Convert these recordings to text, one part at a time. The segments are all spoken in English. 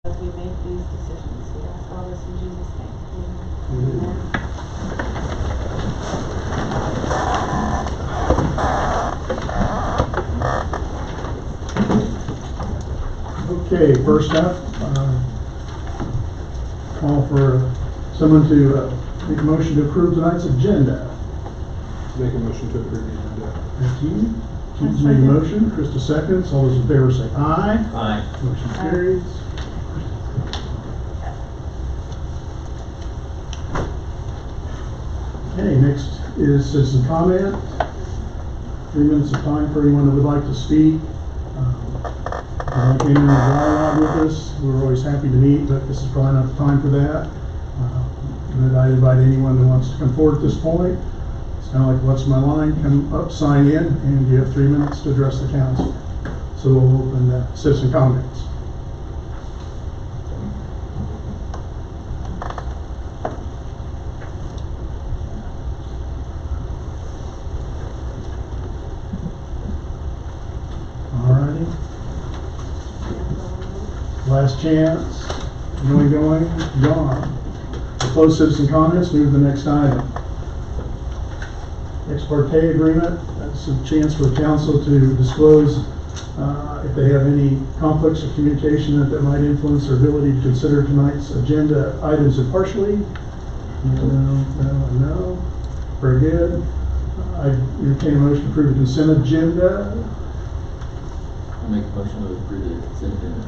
As we make these decisions, we ask all this in Jesus' name. Amen. Okay, first up, call for someone to make a motion to approve tonight's agenda. Make a motion to approve the agenda. Thank you. Keith made a motion, Krista seconds. All those in favor say aye. Aye. Motion carries. Okay, next is citizen comment. 3 minutes of time for anyone that would like to speak. Came in a dialogue with us. We're always happy to meet, but this is probably not the time for that. And I invite anyone that wants to come forward at this point. It's kind of like, what's my line? Come up, sign in, and you have 3 minutes to address the council. So we'll open citizen comments. Alrighty. Last chance. Going, gone. Close citizen comments, move to the next item. Ex parte agreement, that's a chance for the council to disclose if they have any conflicts of communication that might influence their ability to consider tonight's agenda items impartially. No. Very good. I entertain a motion to approve the consent agenda. I'll make a motion to approve the consent agenda.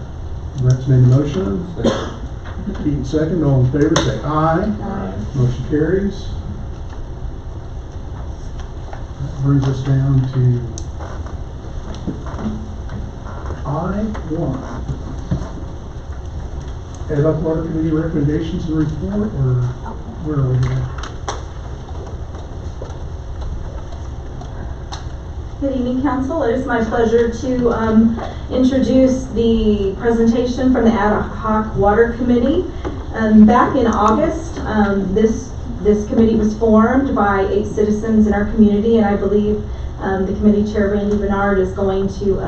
Rex made the motion. Keaton second. All in favor say aye. Aye. Motion carries. That brings us down to I-1. Ad hoc Water Committee recommendations and report, or where are we going? Good evening, Council. It is my pleasure to introduce the presentation from the Ad Hoc Water Committee. Back in August, this committee was formed by 8 citizens in our community, and I believe the committee chair, Randy Bernard, is going to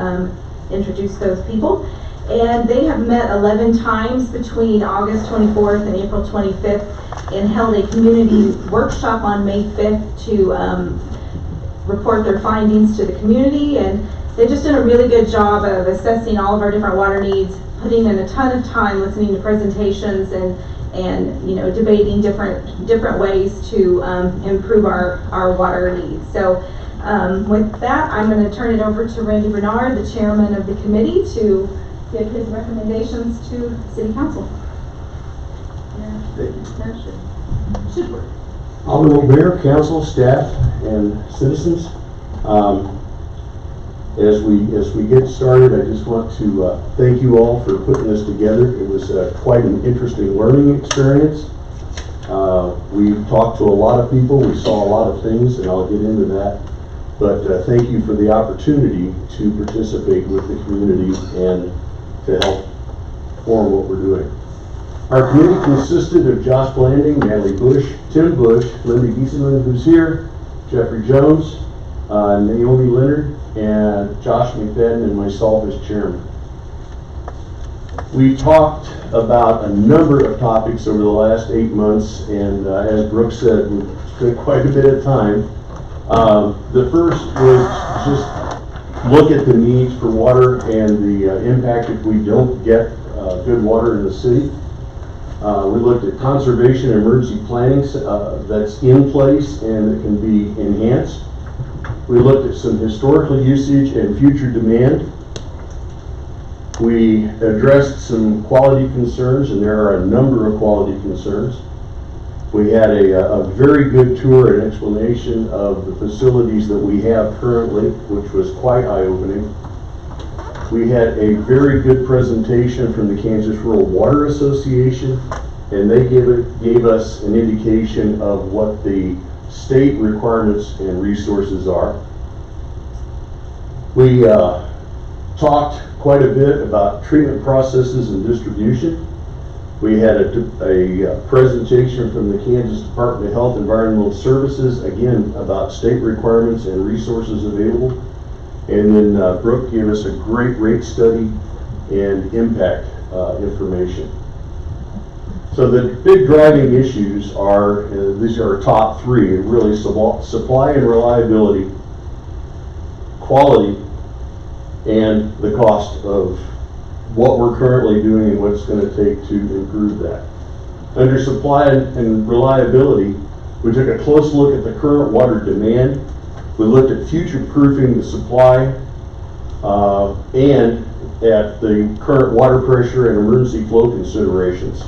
introduce those people. And they have met 11 times between August 24th and April 25th and held a community workshop on May 5th to report their findings to the community, and they've just done a really good job of assessing all of our different water needs, putting in a ton of time listening to presentations and debating different ways to improve our water needs. So with that, I'm going to turn it over to Randy Bernard, the chairman of the committee, to give his recommendations to City Council. Thank you. Super. Honorable Mayor, Council, staff, and citizens, as we get started, I just want to thank you all for putting this together. It was quite an interesting learning experience. We talked to a lot of people, we saw a lot of things, and I'll get into that. But thank you for the opportunity to participate with the community and to help form what we're doing. Our committee consisted of Josh Blanding, Natalie Bush, Tim Bush, Lindy Gieselman, who's here, Jeffrey Jones, Naomi Leonard, and Josh McFadden, and myself as chairman. We talked about a number of topics over the last 8 months, and as Brooke said, we spent quite a bit of time. The first was just look at the needs for water and the impact if we don't get good water in the city. We looked at conservation and emergency planning that's in place and that can be enhanced. We looked at some historical usage and future demand. We addressed some quality concerns, and there are a number of quality concerns. We had a very good tour and explanation of the facilities that we have currently, which was quite eye-opening. We had a very good presentation from the Kansas Rural Water Association, and they gave us an indication of what the state requirements and resources are. We talked quite a bit about treatment processes and distribution. We had a presentation from the Kansas Department of Health and Environmental Services, again, about state requirements and resources available. And then Brooke gave us a great rate study and impact information. So the big driving issues are, these are our top three, really supply and reliability, quality, and the cost of what we're currently doing and what it's going to take to improve that. Under supply and reliability, we took a close look at the current water demand. We looked at future-proofing the supply and at the current water pressure and emergency flow considerations.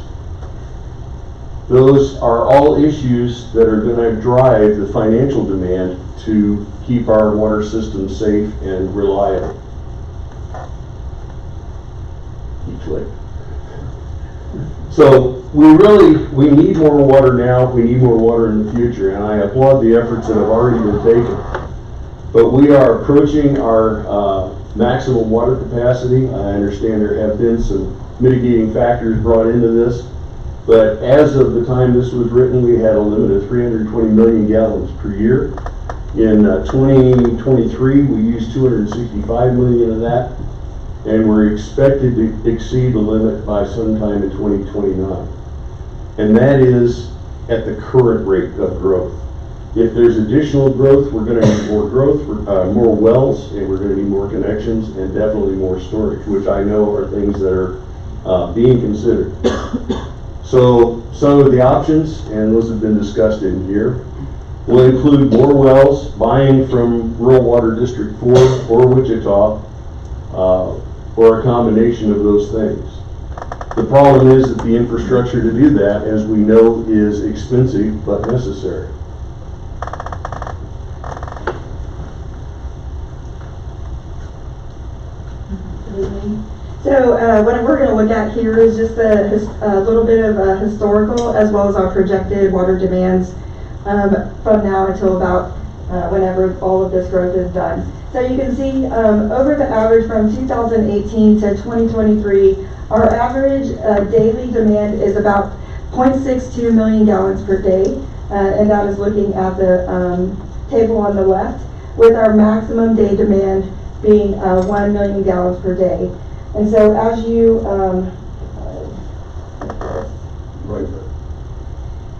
Those are all issues that are going to drive the financial demand to keep our water system safe and reliable. So we need more water now, we need more water in the future, and I applaud the efforts that have already been taken. But we are approaching our maximum water capacity. I understand there have been some mitigating factors brought into this, but as of the time this was written, we had a limit of 320 million gallons per year. In 2023, we used 265 million of that, and we're expected to exceed the limit by sometime in 2029. And that is at the current rate of growth. If there's additional growth, we're going to need more growth, more wells, and we're going to need more connections, and definitely more storage, which I know are things that are being considered. So some of the options, and those have been discussed in here, will include more wells, buying from Rural Water District 4 or Wichita, or a combination of those things. The problem is that the infrastructure to do that, as we know, is expensive but necessary. So what we're going to look at here is just a little bit of historical as well as our projected water demands from now until about whenever all of this growth is done. So you can see over the average from 2018 to 2023, our average daily demand is about 0.62 million gallons per day, and that is looking at the table on the left, with our maximum day demand being 1 million gallons per day. And so as you,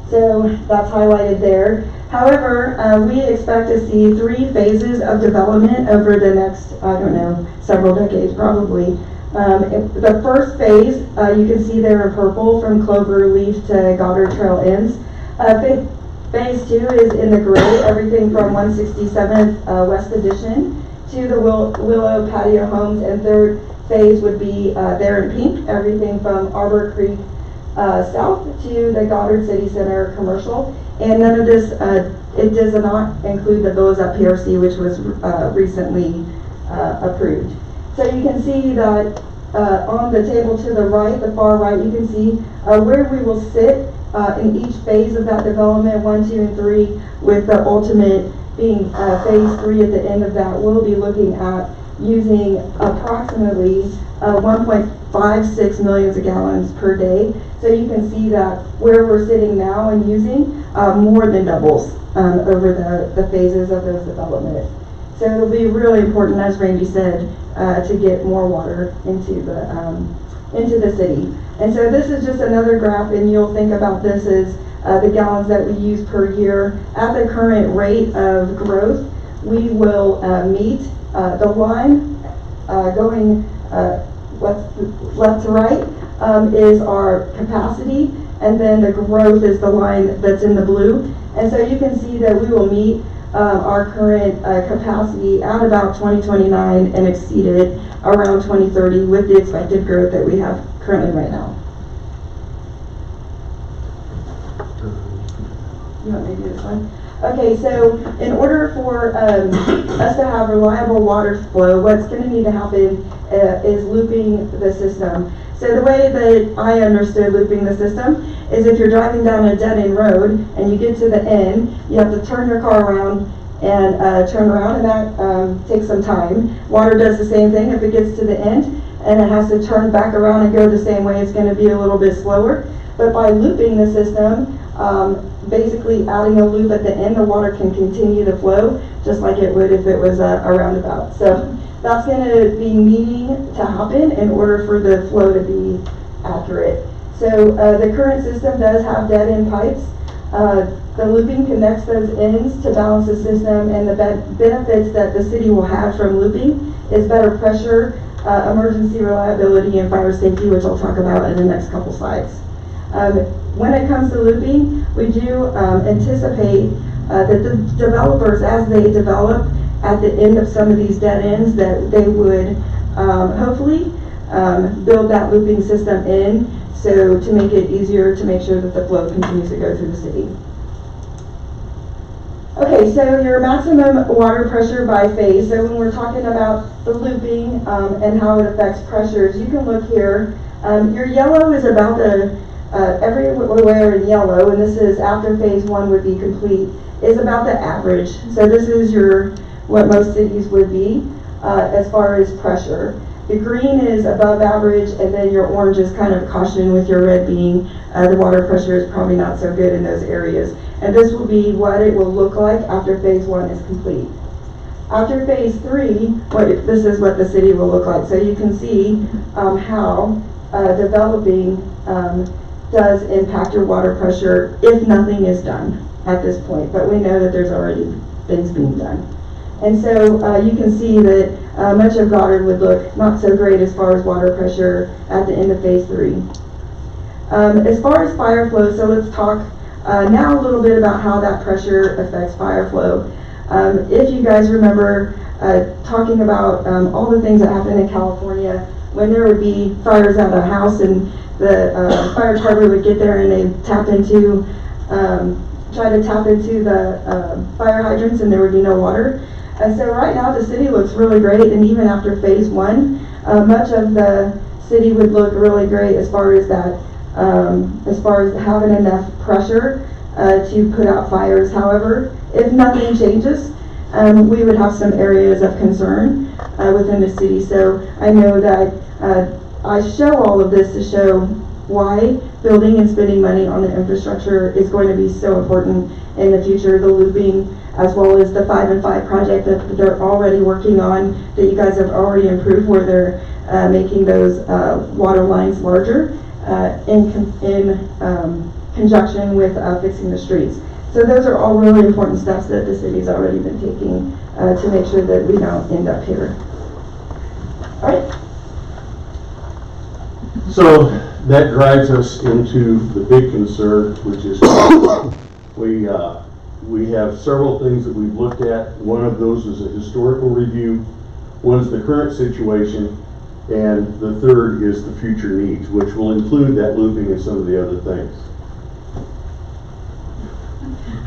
so that's highlighted there. However, we expect to see 3 phases of development over the next, I don't know, several decades probably. The first phase, you can see there in purple from Cloverleaf to Goddard Trail ends. Phase 2 is in the gray, everything from 167th West Addition to the Willow Patio Homes, and third phase would be there in pink, everything from Arbor Creek south to the Goddard City Center commercial. And none of this, it does not include the Villas at PRC, which was recently approved. So you can see that on the table to the right, the far right, you can see where we will sit in each phase of that development, 1, 2, and 3, with the ultimate being phase 3 at the end of that. We'll be looking at using approximately 1.56 million gallons per day. So you can see that where we're sitting now and using more than doubles over the phases of those development. So it'll be really important, as Randy said, to get more water into the city. And so this is just another graph, and you'll think about this as the gallons that we use per year. At the current rate of growth, we will meet the line going left to right is our capacity, and then the growth is the line that's in the blue. And so you can see that we will meet our current capacity at about 2029 and exceed it around 2030 with the expected growth that we have currently right now. You want me to do this one? Okay, so in order for us to have reliable water flow, what's going to need to happen is looping the system. So the way that I understood looping the system is if you're driving down a dead-end road and you get to the end, you have to turn your car around and turn around, and that takes some time. Water does the same thing. If it gets to the end and it has to turn back around and go the same way, it's going to be a little bit slower. But by looping the system, basically adding a loop at the end, the water can continue to flow just like it would if it was a roundabout. So that's going to be needing to happen in order for the flow to be accurate. So the current system does have dead end pipes. The looping connects those ends to balance the system, and the benefits that the city will have from looping is better pressure, emergency reliability, and fire safety, which I'll talk about in the next couple slides. When it comes to looping, we do anticipate that the developers, as they develop at the end of some of these dead ends, that they would hopefully build that looping system in, so to make it easier to make sure that the flow continues to go through the city. Okay, so your maximum water pressure by phase. So when we're talking about the looping and how it affects pressures, you can look here. Your yellow is about the, everywhere in yellow, and this is after phase 1 would be complete, is about the average. So this is what most cities would be as far as pressure. The green is above average, and then your orange is kind of caution, with your red being the water pressure is probably not so good in those areas. And this will be what it will look like after phase 1 is complete. After phase 3, this is what the city will look like. So you can see how developing does impact your water pressure if nothing is done at this point. But we know that there's already things being done. And so you can see that much of Goddard would look not so great as far as water pressure at the end of phase 3. As far as fire flow, so let's talk now a little bit about how that pressure affects fire flow. If you guys remember talking about all the things that happened in California when there would be fires at a house, and the fire department would get there and they'd try to tap into the fire hydrants, and there would be no water. So right now the city looks really great, and even after phase 1, much of the city would look really great as far as that, as far as having enough pressure to put out fires. However, if nothing changes, we would have some areas of concern within the city. So I know that I show all of this to show why building and spending money on the infrastructure is going to be so important in the future. The looping, as well as the 5 and 5 project that they're already working on, that you guys have already improved, where they're making those water lines larger in conjunction with fixing the streets. So those are all really important steps that the city's already been taking to make sure that we don't end up here. All right. So that drives us into the big concern, which is we have several things that we've looked at. One of those is a historical review, one is the current situation, and the third is the future needs, which will include that looping and some of the other things.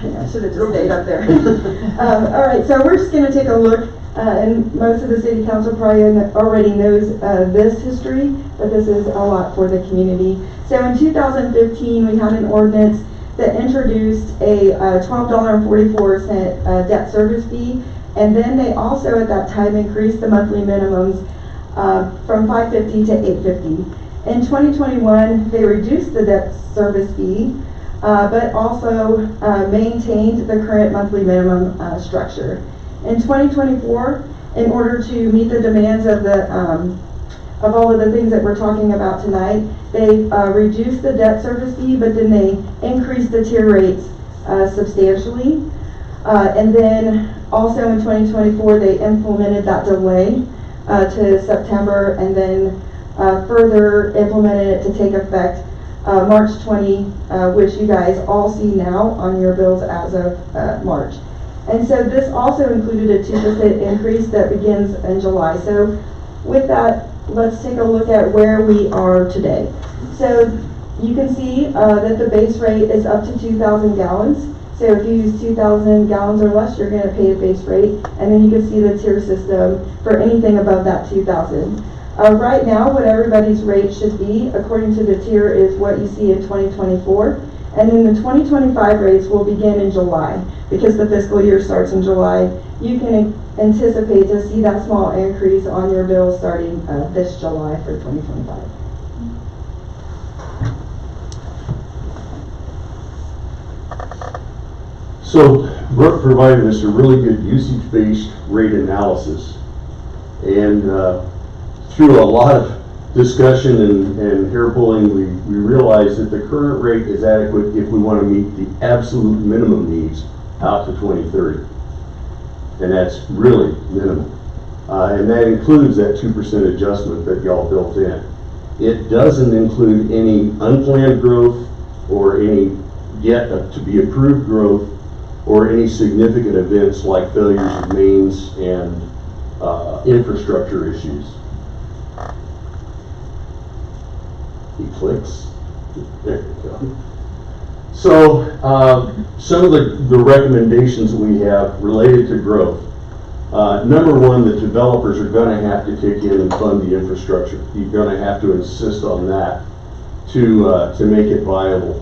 I should have just stayed up there. All right, so we're just going to take a look, and most of the city council probably already knows this history, but this is a lot for the community. So in 2015, we had an ordinance that introduced a $12.44 debt service fee, and then they also at that time increased the monthly minimums from $550 to $850. In 2021, they reduced the debt service fee, but also maintained the current monthly minimum structure. In 2024, in order to meet the demands of the of all of the things that we're talking about tonight, they reduced the debt service fee, but then they increased the tier rates substantially. And then also in 2024, they implemented that delay to September, and then further implemented it to take effect March 20, which you guys all see now on your bills as of March. And so this also included a 2% increase that begins in July. So with that, let's take a look at where we are today. So you can see that the base rate is up to 2,000 gallons. So if you use 2,000 gallons or less, you're going to pay a base rate. And then you can see the tier system for anything above that 2,000. Right now, what everybody's rate should be, according to the tier, is what you see in 2024. And then the 2025 rates will begin in July, because the fiscal year starts in July. You can anticipate to see that small increase on your bill starting this July for 2025. So Brooke provided us a really good usage-based rate analysis. And through a lot of discussion and hair pulling, we realized that the current rate is adequate if we want to meet the absolute minimum needs out to 2030. And that's really minimum. And that includes that 2% adjustment that y'all built in. It doesn't include any unplanned growth or any yet to be approved growth or any significant events like failures of mains and infrastructure issues. He clicks. There you go. So some of the recommendations that we have related to growth. Number one, the developers are going to have to kick in and fund the infrastructure. You're going to have to insist on that to make it viable.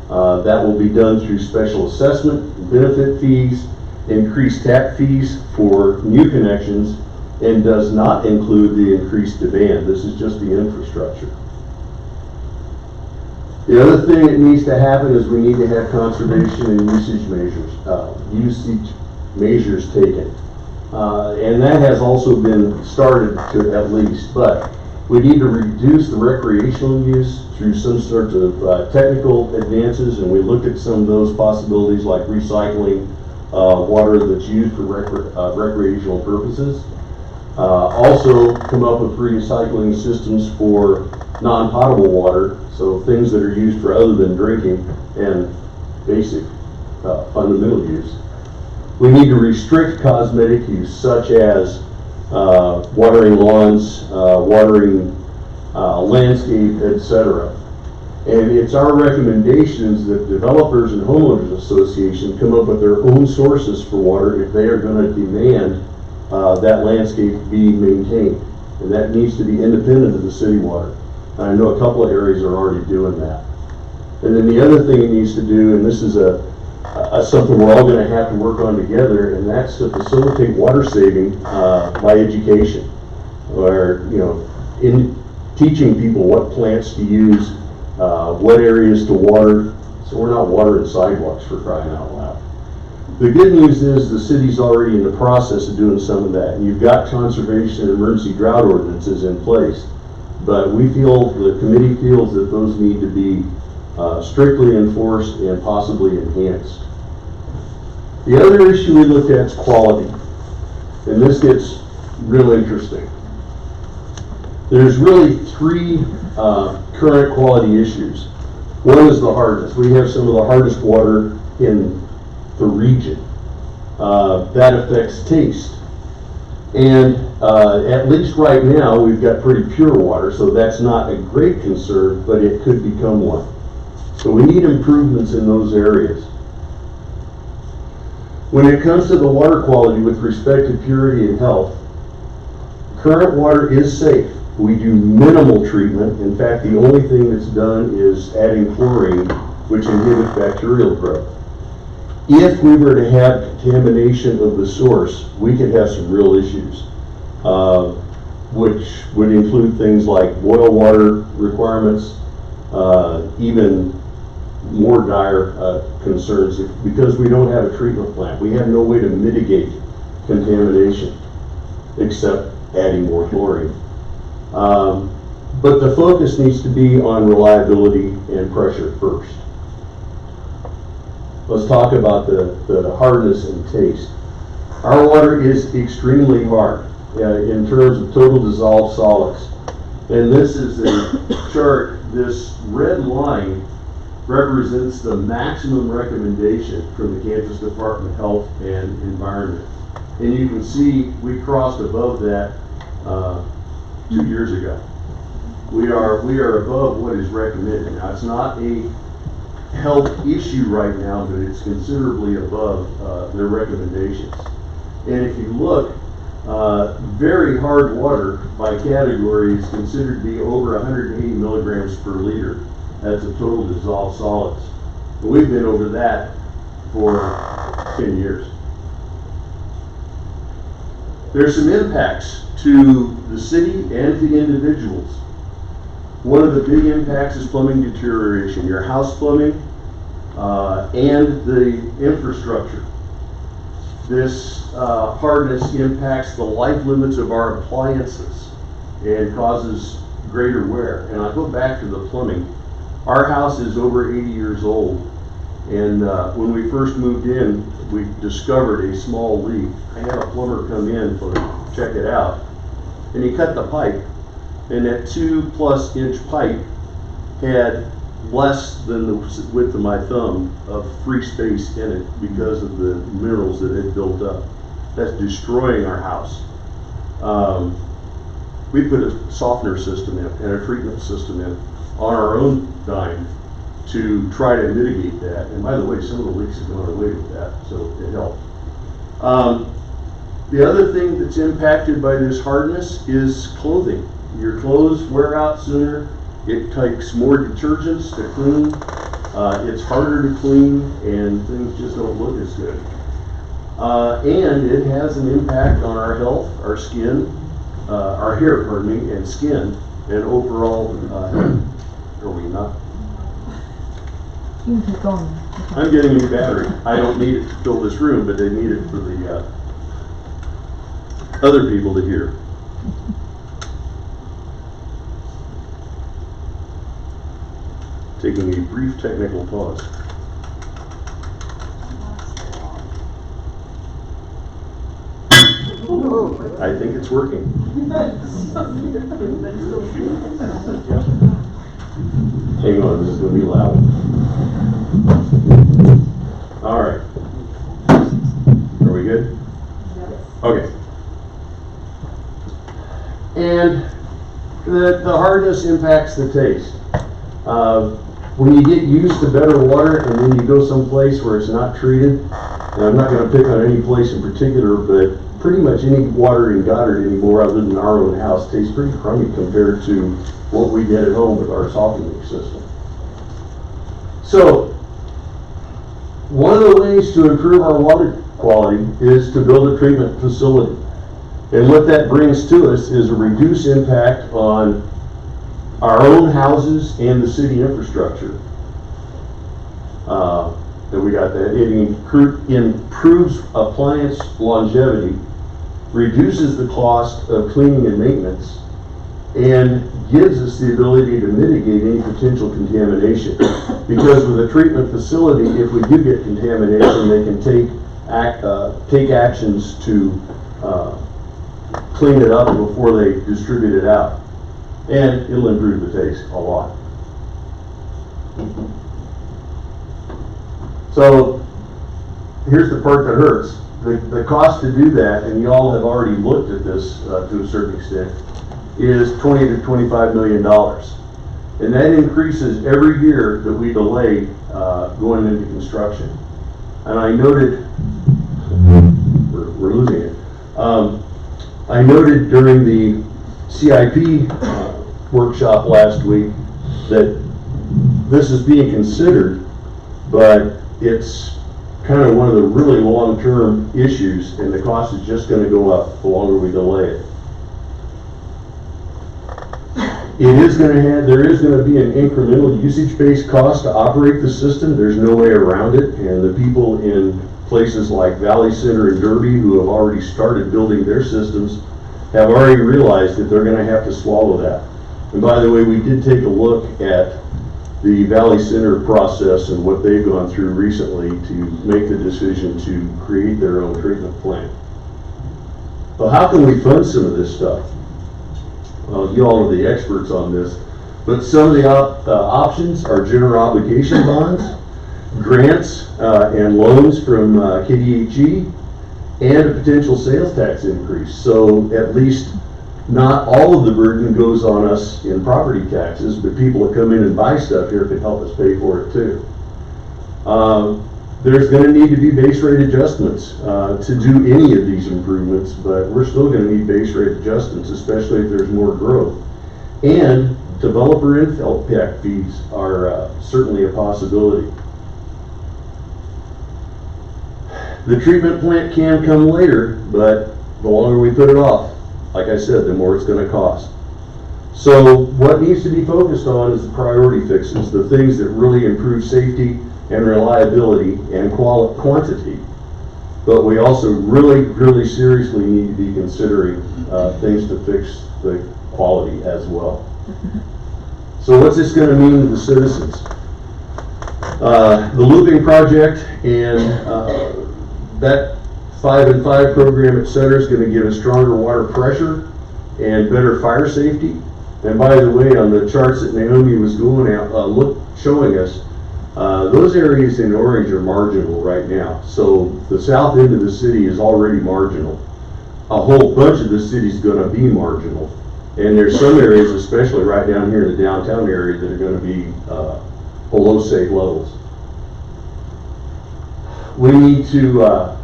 That will be done through special assessment, benefit fees, increased tap fees for new connections, and does not include the increased demand. This is just the infrastructure. The other thing that needs to happen is we need to have conservation and usage measures taken. And that has also been started to at least, but we need to reduce the recreational use through some sort of technical advances, and we looked at some of those possibilities like recycling water that's used for recreational purposes. Also come up with recycling systems for non-potable water, so things that are used for other than drinking and basic fundamental use. We need to restrict cosmetic use such as watering lawns, watering landscape, etc. And it's our recommendations that developers and homeowners association come up with their own sources for water if they are going to demand that landscape be maintained. And that needs to be independent of the city water. And I know a couple of areas are already doing that. And then the other thing it needs to do, and this is something we're all going to have to work on together, and that's to facilitate water saving by education, or in teaching people what plants to use, what areas to water, so we're not watering sidewalks, for crying out loud. The good news is the city's already in the process of doing some of that, and you've got conservation and emergency drought ordinances in place, but the committee feels that those need to be strictly enforced and possibly enhanced. The other issue we looked at is quality, and this gets real interesting. There's really three current quality issues. One is the hardness. We have some of the hardest water in the region. That affects taste. And at least right now, we've got pretty pure water, so that's not a great concern, but it could become one. So we need improvements in those areas. When it comes to the water quality with respect to purity and health, current water is safe. We do minimal treatment. In fact, the only thing that's done is adding chlorine, which inhibits bacterial growth. If we were to have contamination of the source, we could have some real issues, which would include things like boil water requirements, even more dire concerns because we don't have a treatment plant. We have no way to mitigate contamination except adding more chlorine. But the focus needs to be on reliability and pressure first. Let's talk about the hardness and taste. Our water is extremely hard in terms of total dissolved solids. And this is a chart. This red line represents the maximum recommendation from the Kansas Department of Health and Environment. And you can see we crossed above that 2 years ago. We are above what is recommended. Now, it's not a health issue right now, but it's considerably above their recommendations. And if you look, very hard water by category is considered to be over 180 milligrams per liter. That's a total dissolved solids. And we've been over that for 10 years. There's some impacts to the city and to individuals. One of the big impacts is plumbing deterioration, your house plumbing and the infrastructure. this hardness impacts the life limits of our appliances and causes greater wear. And I go back to the plumbing. Our house is over 80 years old, and when we first moved in, we discovered a small leak. I had a plumber come in to check it out, and he cut the pipe, and that 2+ inch pipe had less than the width of my thumb of free space in it because of the minerals that had built up. That's destroying our house. We put a softener system in and a treatment system in on our own dime to try to mitigate that. And by the way, some of the leaks have gone away with that, so it helped. The other thing that's impacted by this hardness is clothing. Your clothes wear out sooner. It takes more detergents to clean. It's harder to clean, and things just don't look as good. And it has an impact on our health, our skin, our hair, pardon me, and skin, and overall health. Are we not? You can keep going. I'm getting a new battery. I don't need it to fill this room, but they need it for the other people to hear. Taking a brief technical pause. I think it's working. Hang on, this is going to be loud. All right. Are we good? Okay. And the hardness impacts the taste. When you get used to better water and then you go someplace where it's not treated, and I'm not going to pick on any place in particular, but pretty much any water in Goddard anymore other than our own house tastes pretty crummy compared to what we did at home with our softening system. So, one of the ways to improve our water quality is to build a treatment facility. And what that brings to us is a reduced impact on our own houses and the city infrastructure. And we got that. It improves appliance longevity, reduces the cost of cleaning and maintenance, and gives us the ability to mitigate any potential contamination. Because with a treatment facility, if we do get contamination, they can take actions to clean it up before they distribute it out. And it'll improve the taste a lot. So here's the part that hurts. The cost to do that, and you all have already looked at this to a certain extent, is $20 to $25 million. And that increases every year that we delay going into construction. And I noted, we're losing it. I noted during the CIP workshop last week that this is being considered, but it's kind of one of the really long-term issues, and the cost is just going to go up the longer we delay it. There is going to be an incremental usage-based cost to operate the system. There's no way around it, and the people in places like Valley Center and Derby who have already started building their systems have already realized that they're going to have to swallow that. And by the way, we did take a look at the Valley Center process and what they've gone through recently to make the decision to create their own treatment plant. Well, how can we fund some of this stuff? Well, you all are the experts on this, but some of the options are general obligation bonds, grants and loans from KDHE, and a potential sales tax increase. So at least not all of the burden goes on us in property taxes, but people that come in and buy stuff here can help us pay for it too. There's going to need to be base rate adjustments to do any of these improvements, but we're still going to need base rate adjustments, especially if there's more growth. And developer impact fees are certainly a possibility. The treatment plant can come later, but the longer we put it off, like I said, the more it's going to cost. So what needs to be focused on is the priority fixes, the things that really improve safety and reliability and quantity. But we also really, really seriously need to be considering things to fix the quality as well. So what's this going to mean to the citizens? The looping project and that 5 and 5 program, et cetera, is going to give us stronger water pressure and better fire safety. And by the way, on the charts that Naomi was going out, showing us, those areas in orange are marginal right now. So the south end of the city is already marginal. A whole bunch of the city is going to be marginal. And there's some areas, especially right down here in the downtown area, that are going to be below safe levels. We need to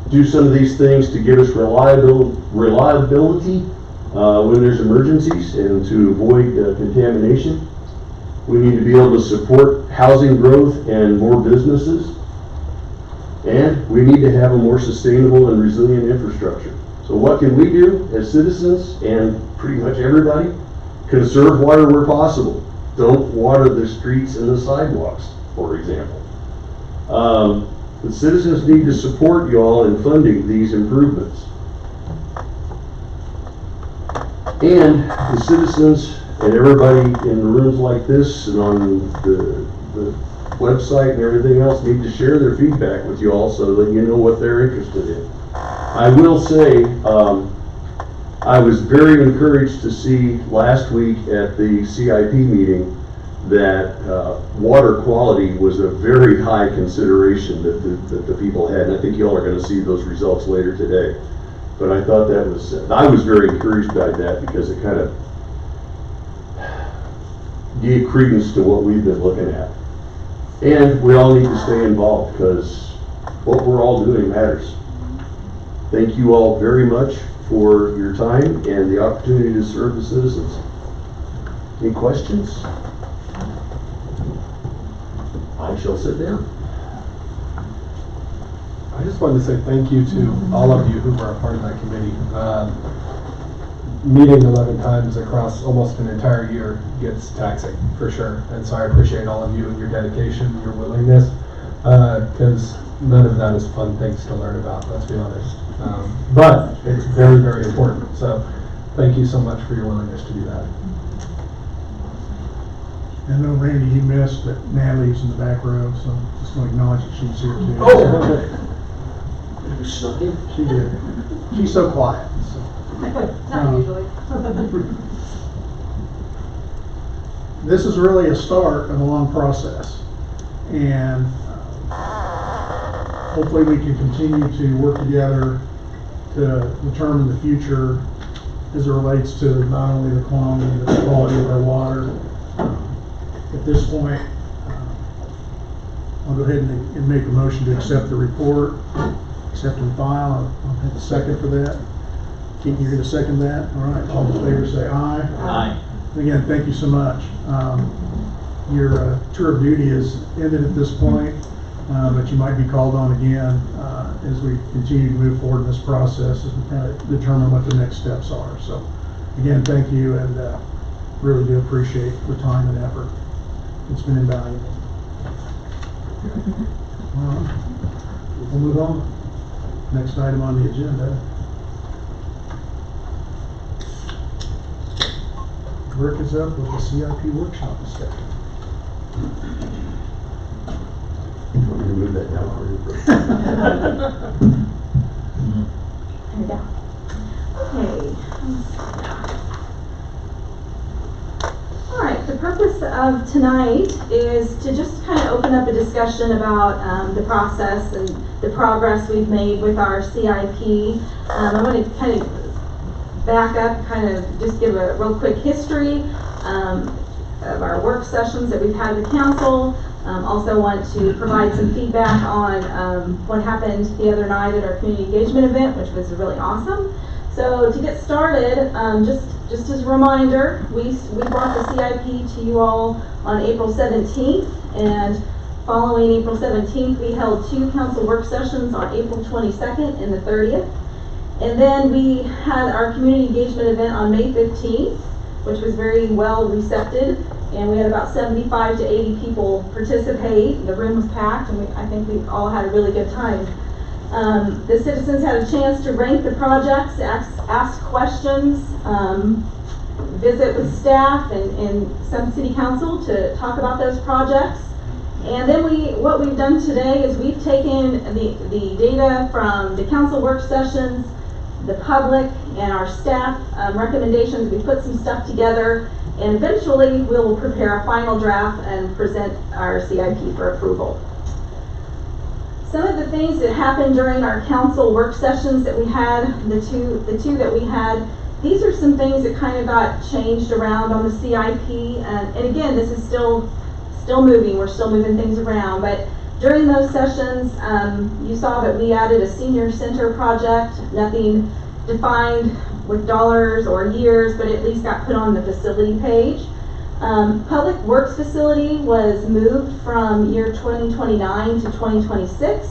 do some of these things to give us reliability when there's emergencies and to avoid contamination. We need to be able to support housing growth and more businesses. And we need to have a more sustainable and resilient infrastructure. So what can we do as citizens and pretty much everybody? Conserve water where possible. Don't water the streets and the sidewalks, for example. The citizens need to support y'all in funding these improvements. And the citizens and everybody in rooms like this and on the website and everything else need to share their feedback with you all so that you know what they're interested in. I will say, I was very encouraged to see last week at the CIP meeting that water quality was a very high consideration that the people had. And I think you all are going to see those results later today. But I thought that was, I was very encouraged by that because it kind of gave credence to what we've been looking at. And we all need to stay involved because what we're all doing matters. Thank you all very much for your time and the opportunity to serve the citizens. Any questions? I shall sit down. I just wanted to say thank you to all of you who were a part of that committee. Meeting 11 times across almost an entire year gets taxing, for sure. And so I appreciate all of you and your dedication, your willingness, because none of that is fun things to learn about, let's be honest. But it's very, very important. So thank you so much for your willingness to do that. I know, Randy, you missed that Natalie's in the back row, so just want to acknowledge that she's here too. Oh! You snuck in? She did. She's so quiet. So. Not usually. This is really a start of a long process, and hopefully we can continue to work together to determine the future as it relates to not only the quantity but the quality of our water. At this point, I'll go ahead and make a motion to accept the report, accept and file. I'll have a second for that. Keaton, you're going to second that? All right, all in favor say aye. Aye. Again, thank you so much. Your tour of duty is ended at this point, but you might be called on again as we continue to move forward in this process as we kind of determine what the next steps are. So again, thank you, and really do appreciate the time and effort. It's been invaluable. We'll move on. Next item on the agenda. Rick is up with the CIP workshop discussion. You want me to move that down for you? And down. Okay. All right, the purpose of tonight is to just kind of open up a discussion about the process and the progress we've made with our CIP. I'm going to kind of back up, kind of just give a real quick history of our work sessions that we've had with council. Also want to provide some feedback on what happened the other night at our community engagement event, which was really awesome. So to get started, just as a reminder, we brought the CIP to you all on April 17th, and following April 17th, we held 2 council work sessions on April 22nd and the 30th. And then we had our community engagement event on May 15th, which was very well received, and we had about 75 to 80 people participate. The room was packed, and I think we all had a really good time. The citizens had a chance to rank the projects, ask questions, visit with staff and some city council to talk about those projects. And then what we've done today is we've taken the data from the council work sessions, the public, and our staff recommendations. We put some stuff together, and eventually we'll prepare a final draft and present our CIP for approval. Some of the things that happened during our council work sessions that we had, the two that we had, these are some things that kind of got changed around on the CIP. And again, this is still moving. We're still moving things around. But during those sessions, you saw that we added a senior center project. Nothing defined with dollars or years, but at least got put on the facility page. Public Works facility was moved from year 2029 to 2026.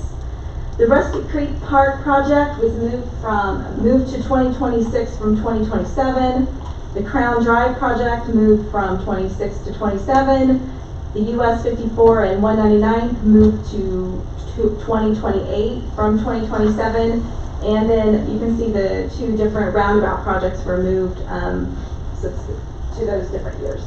The Rustic Creek Park project was moved to 2026 from 2027. The Crown Drive project moved from 26 to 27. The US 54 and 199 moved to 2028 from 2027. And then you can see the two different roundabout projects were moved to those different years.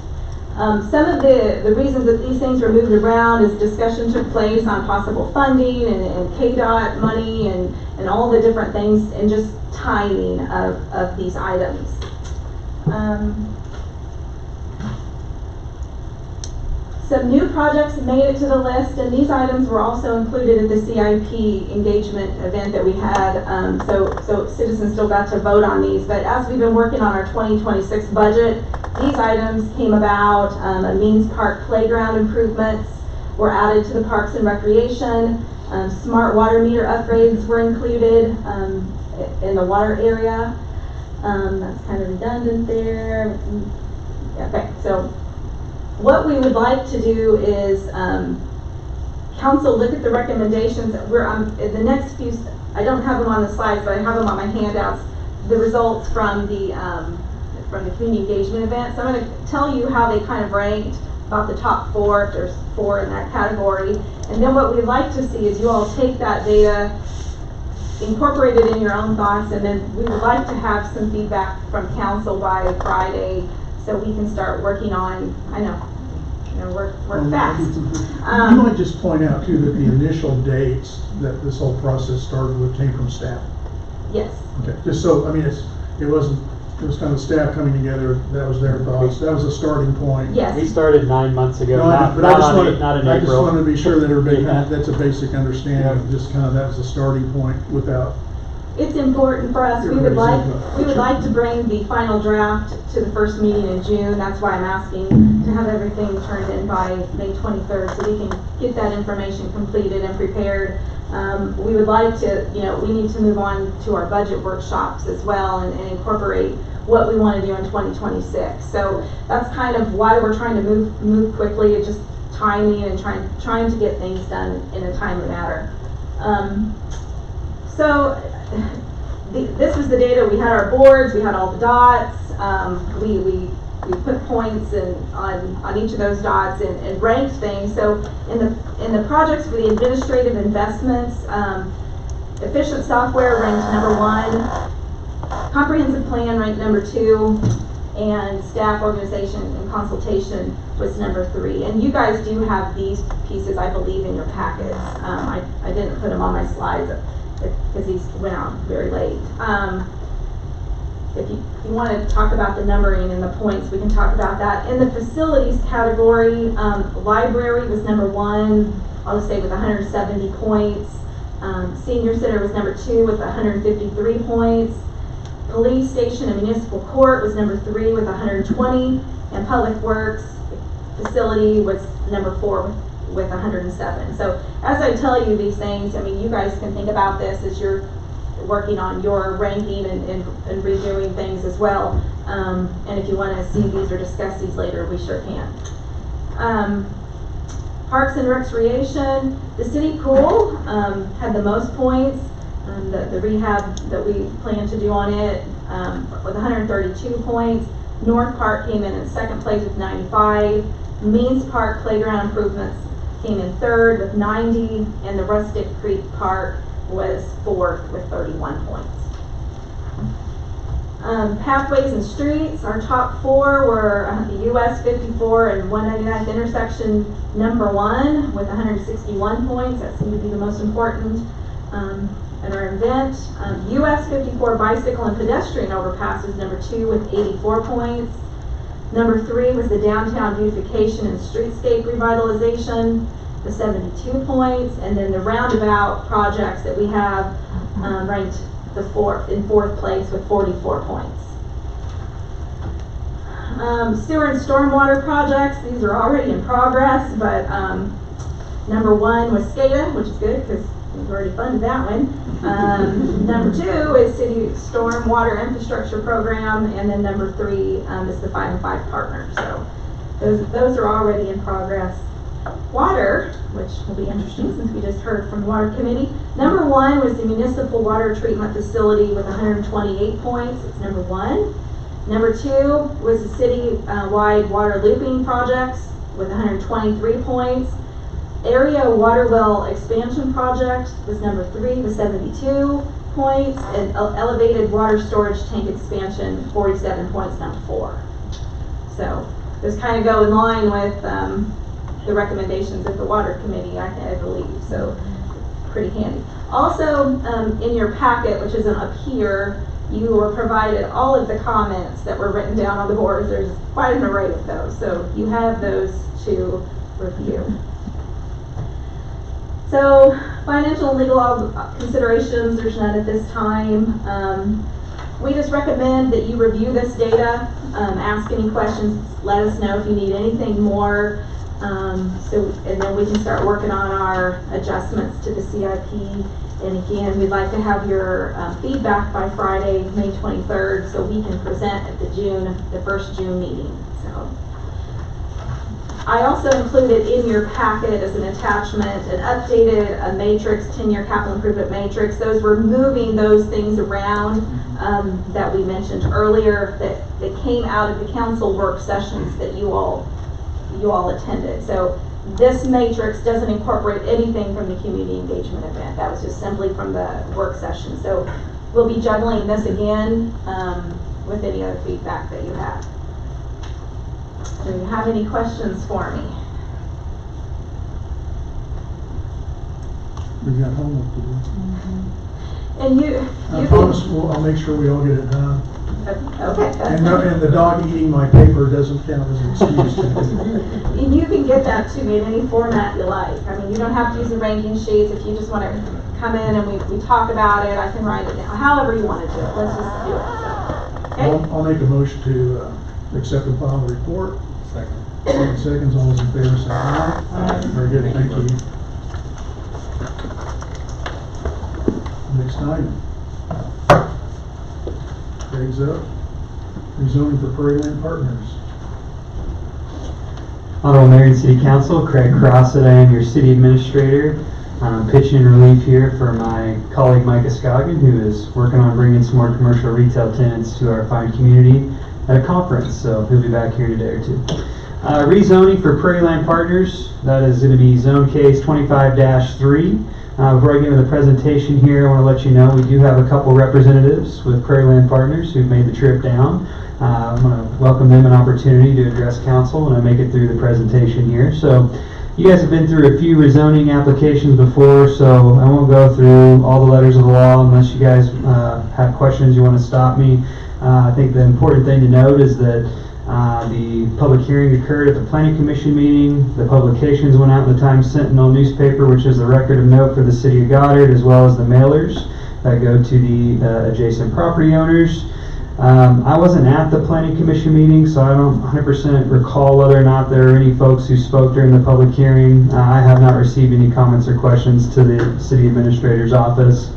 Some of the reasons that these things were moved around is discussion took place on possible funding and KDOT money and all the different things and just timing of these items. Some new projects made it to the list, and these items were also included at the CIP engagement event that we had. So citizens still got to vote on these, but as we've been working on our 2026 budget, these items came about. A Means Park playground improvements were added to the Parks and Recreation. Smart water meter upgrades were included in the water area. That's kind of redundant there. Okay, so what we would like to do is council look at the recommendations. We're on the next few. I don't have them on the slides, but I have them on my handouts. The results from the community engagement event. So I'm going to tell you how they kind of ranked, about the top four, if there's 4 in that category. And then what we'd like to see is you all take that data, incorporate it in your own thoughts, and then we would like to have some feedback from council by Friday so we can start working on, work fast. You might just point out too that the initial dates that this whole process started with came from staff. Yes. Okay, just so, I mean, it was kind of staff coming together, that was their thoughts, that was a starting point. Yes. We started 9 months ago, No, not in I just April. wanted to be sure that everybody, Yeah. that's a basic understanding, just kind of, that was a starting point without. It's important for us. We would like to bring the final draft to the first meeting in June. That's why I'm asking to have everything turned in by May 23rd so we can get that information completed and prepared. We would like to, we need to move on to our budget workshops as well and incorporate what we want to do in 2026. So that's kind of why we're trying to move quickly. It's just timing and trying to get things done in a timely manner. This was the data. We had our boards, we had all the dots. We put points on each of those dots and ranked things. So in the projects for the administrative investments, efficient software ranked number 1, comprehensive plan ranked number 2, and staff organization and consultation was number 3. And you guys do have these pieces, I believe, in your packets. I didn't put them on my slides because these went out very late. If you want to talk about the numbering and the points, we can talk about that. In the facilities category, library was number 1, I'll just say with 170 points. Senior center was number 2 with 153 points. Police station and municipal court was number 3 with 120. And public works facility was number 4 with 107. So as I tell you these things, I mean, you guys can think about this as you're working on your ranking and redoing things as well. And if you want to see these or discuss these later, we sure can. Parks and Recreation, the city pool had the most points. The rehab that we plan to do on it with 132 points. North Park came in second place with 95. Means Park playground improvements came in 3rd with 90, and the Rustic Creek Park was fourth with 31 points. Pathways and streets, our top four were the US 54 and 199th intersection #1 with 161 points. That seemed to be the most important at our event. US 54 bicycle and pedestrian overpass was #2 with 84 points. #3 was the downtown beautification and streetscape revitalization with 72 points. And then the roundabout projects that we have ranked in fourth place with 44 points. Sewer and stormwater projects, these are already in progress, but #1 was SCADA, which is good because we've already funded that one. #2 is City Stormwater Infrastructure Program, and then #3 is the 5 and 5 Partner. So those are already in progress. Water, which will be interesting since we just heard from the Water Committee. #1 was the Municipal Water Treatment Facility with 128 points. It's #1. #2 was the city-wide water looping projects with 123 points. Area water well expansion project was #3 with 72 points. And elevated water storage tank expansion, 47 points, #4. So those kind of go in line with the recommendations of the Water Committee, I believe, so pretty handy. Also, in your packet, which isn't up here, you were provided all of the comments that were written down on the boards. There's quite an array of those, so you have those to review. So, financial and legal considerations, there's none at this time. We just recommend that you review this data, ask any questions, let us know if you need anything more. And then we can start working on our adjustments to the CIP. And again, we'd like to have your feedback by Friday, May 23rd, so we can present at the first June meeting. So, I also included in your packet as an attachment an updated matrix, 10-year capital improvement matrix. Those were moving those things around that we mentioned earlier that came out of the council work sessions that you all attended. So this matrix doesn't incorporate anything from the community engagement event. That was just simply from the work session. So we'll be juggling this again with any other feedback that you have. Do you have any questions for me? We've got homework to do. And you I promise I'll make sure we all get it done. Okay. And the dog eating my paper doesn't count as an excuse. And you can get that to me in any format you like. I mean, you don't have to use the ranking sheets. If you just want to come in and we talk about it, I can write it down. However you want to do it. Let's just do it. Okay? I'll make a motion to accept and file the report. Second. Seconds, all those in favor say aye. Aye. Very good, thank you. Next item. Craig's up. Rezoning for Prairie Land Partners. Honorable Mayor and City Council, Craig Crossett, I am your City Administrator. I'm pitching relief here for my colleague Micah Scoggin, who is working on bringing some more commercial retail tenants to our fine community at a conference, so he'll be back here in a day or two. Rezoning for Prairie Land Partners, that is going to be zone case 25-3. Before I get into the presentation here, I want to let you know we do have a couple representatives with Prairie Land Partners who've made the trip down. I'm going to welcome them an opportunity to address council when I make it through the presentation here. So, you guys have been through a few rezoning applications before, so I won't go through all the letters of the law unless you guys have questions you want to stop me. I think the important thing to note is that the public hearing occurred at the Planning Commission meeting. The publications went out in the Times Sentinel newspaper, which is the record of note for the City of Goddard, as well as the mailers that go to the adjacent property owners. I wasn't at the Planning Commission meeting, so I don't 100% recall whether or not there are any folks who spoke during the public hearing. I have not received any comments or questions to the City Administrator's office.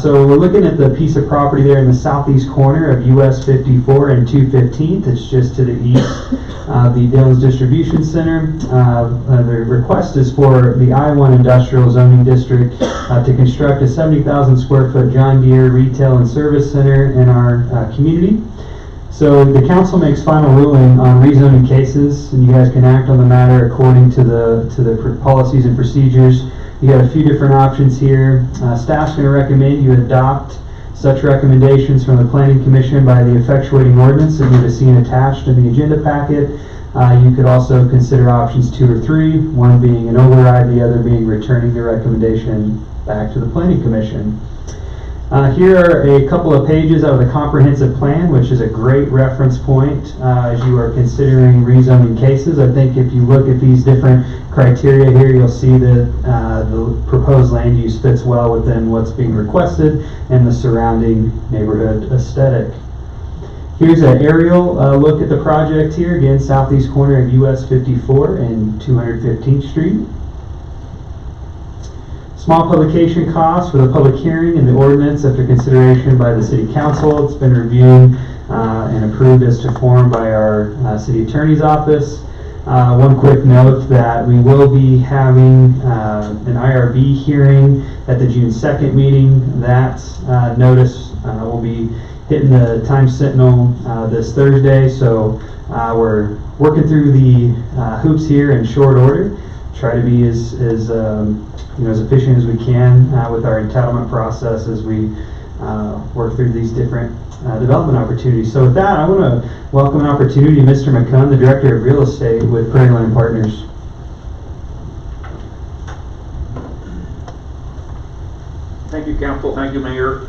So we're looking at the piece of property there in the southeast corner of US 54 and 215th. It's just to the east of the Dillon's Distribution Center. The request is for the I-1 Industrial Zoning District to construct a 70,000 square foot John Deere retail and service center in our community. So the council makes final ruling on rezoning cases, and you guys can act on the matter according to the policies and procedures You got a few different options here. Staff's going to recommend you adopt such recommendations from the Planning Commission by the effectuating ordinance that you've seen attached in the agenda packet. You could also consider options 2 or 3, one being an override, the other being returning the recommendation back to the Planning Commission. Here are a couple of pages out of the comprehensive plan, which is a great reference point as you are considering rezoning cases. I think if you look at these different criteria here, you'll see that the proposed land use fits well within what's being requested and the surrounding neighborhood aesthetic. Here's an aerial look at the project here, again, southeast corner of US 54 and 215th Street. Small publication costs for the public hearing and the ordinance after consideration by the City Council. It's been reviewed and approved as to form by our City Attorney's Office. One quick note that we will be having an IRB hearing at the June 2nd meeting. That notice will be hitting the Times Sentinel this Thursday, so we're working through the hoops here in short order. Try to be as efficient as we can with our entitlement process as we work through these different development opportunities. So with that, I want to welcome an opportunity to Mr. McCunn, the Director of Real Estate with Prairie Land Partners. Thank you, Council. Thank you, Mayor.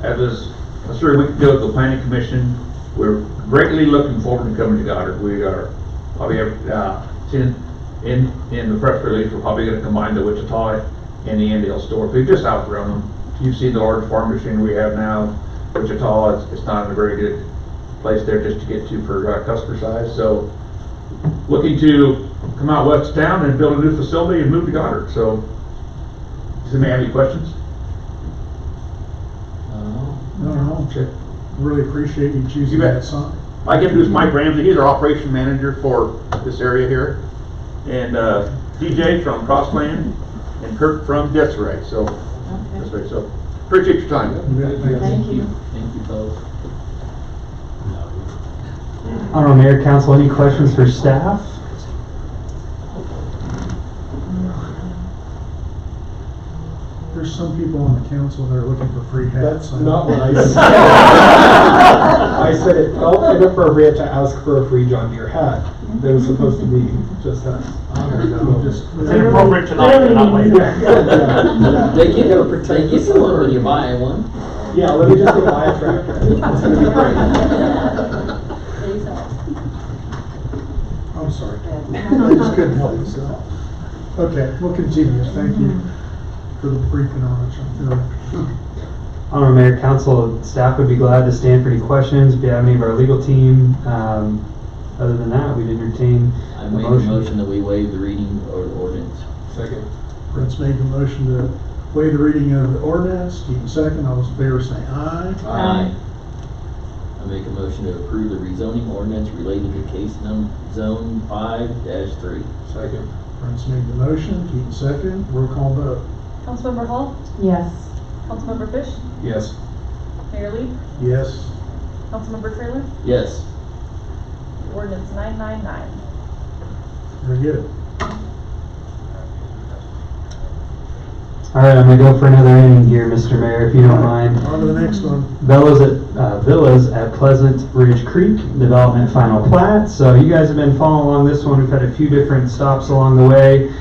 As was a 3 weeks ago at the Planning Commission, we're greatly looking forward to coming to Goddard. We are probably seen in the press release, we're probably going to combine the Wichita and the Andale stores. We've just outgrown them. You've seen the large farm machine we have now. Wichita, it's not in a very good place there just to get to for customer size. So looking to come out west of town and build a new facility and move to Goddard. So does anybody have any questions? No, really appreciate you choosing You bet. that site. I can introduce Mike Ramsey. He's our operation manager for this area here. And DJ from Crossland and Kurt from Desiree. So, Okay. so appreciate your time. Thank you. Thank you, fellas. Honorable Mayor, Council, any questions for staff? There's some people on the council that are looking for free hats. That's not what I said. I said it felt inappropriate to ask for a free John Deere hat. That was supposed to be just that. Just- It's inappropriate tonight, but not later. They give you one when you buy one. Yeah, let me just go buy a tractor. I'm sorry. I just couldn't help myself. Okay, we'll continue. Thank you for the brief knowledge. Honorable Mayor, Council, staff would be glad to stand for any questions if you have any of our legal team. Other than that, we'd entertain I a make a motion that we waive the reading or ordinance. Second. Brent's made the motion to waive the reading of the ordinance. Keaton second. All those in favor say aye. Aye. I make a motion to approve the rezoning ordinance relating to case zone 5-3. Second. Brent's made the motion. Keaton second. Roll call vote. Councilmember Hall, Yes. Councilmember Fish, Yes. Mayor Lee, Yes. Councilmember Trailer, Yes. ordinance 999. Very good. All right, I'm gonna go for another inning here, Mr. Mayor, if you don't mind. On to the next one. Villas at Pleasant Ridge Creek Development Final Plat. So you guys have been following along this one. We've had a few different stops along the way.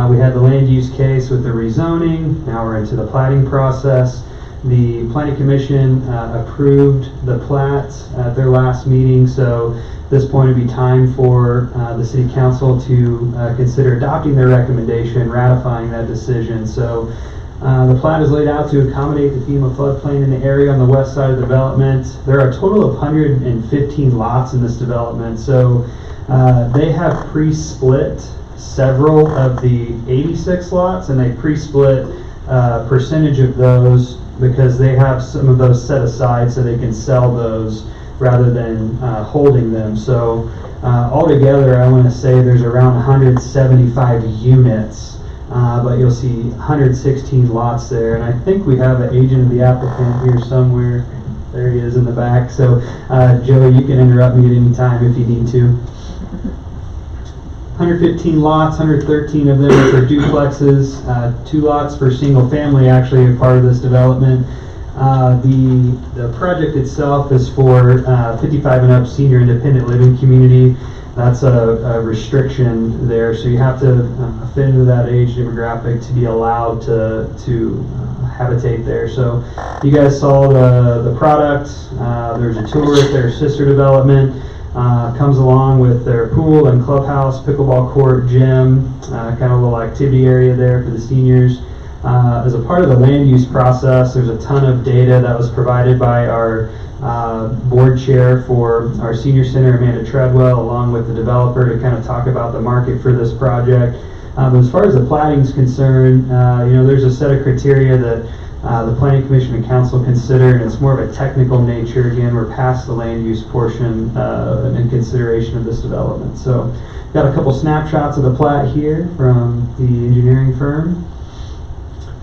We had the land use case with the rezoning. Now we're into the plating process. The Planning Commission approved the plat at their last meeting. So at this point it'd be time for the City Council to consider adopting their recommendation, ratifying that decision. So the plat is laid out to accommodate the FEMA floodplain in the area on the west side of the development. There are a total of 115 lots in this development. So they have pre-split several of the 86 lots, and they pre-split percentage of those because they have some of those set aside so they can sell those rather than holding them. So altogether, I want to say there's around 175 units, but you'll see 116 lots there. And I think we have an agent of the applicant here somewhere. There he is in the back. So Joey, you can interrupt me at any time if you need to. 115 lots, 113 of them are for duplexes, 2 lots for single family actually are part of this development. The project itself is for 55 and up senior independent living community. That's a restriction there, so you have to fit into that age demographic to be allowed to habitate there. So you guys saw the product. There's a tour at their sister development. Comes along with their pool and clubhouse, pickleball court, gym, kind of a little activity area there for the seniors. As a part of the land use process, there's a ton of data that was provided by our board chair for our senior center, Amanda Treadwell, along with the developer to kind of talk about the market for this project. But as far as the platting is concerned, there's a set of criteria that the Planning Commission and Council consider, and it's more of a technical nature. Again, we're past the land use portion in consideration of this development. So, got a couple snapshots of the plat here from the engineering firm.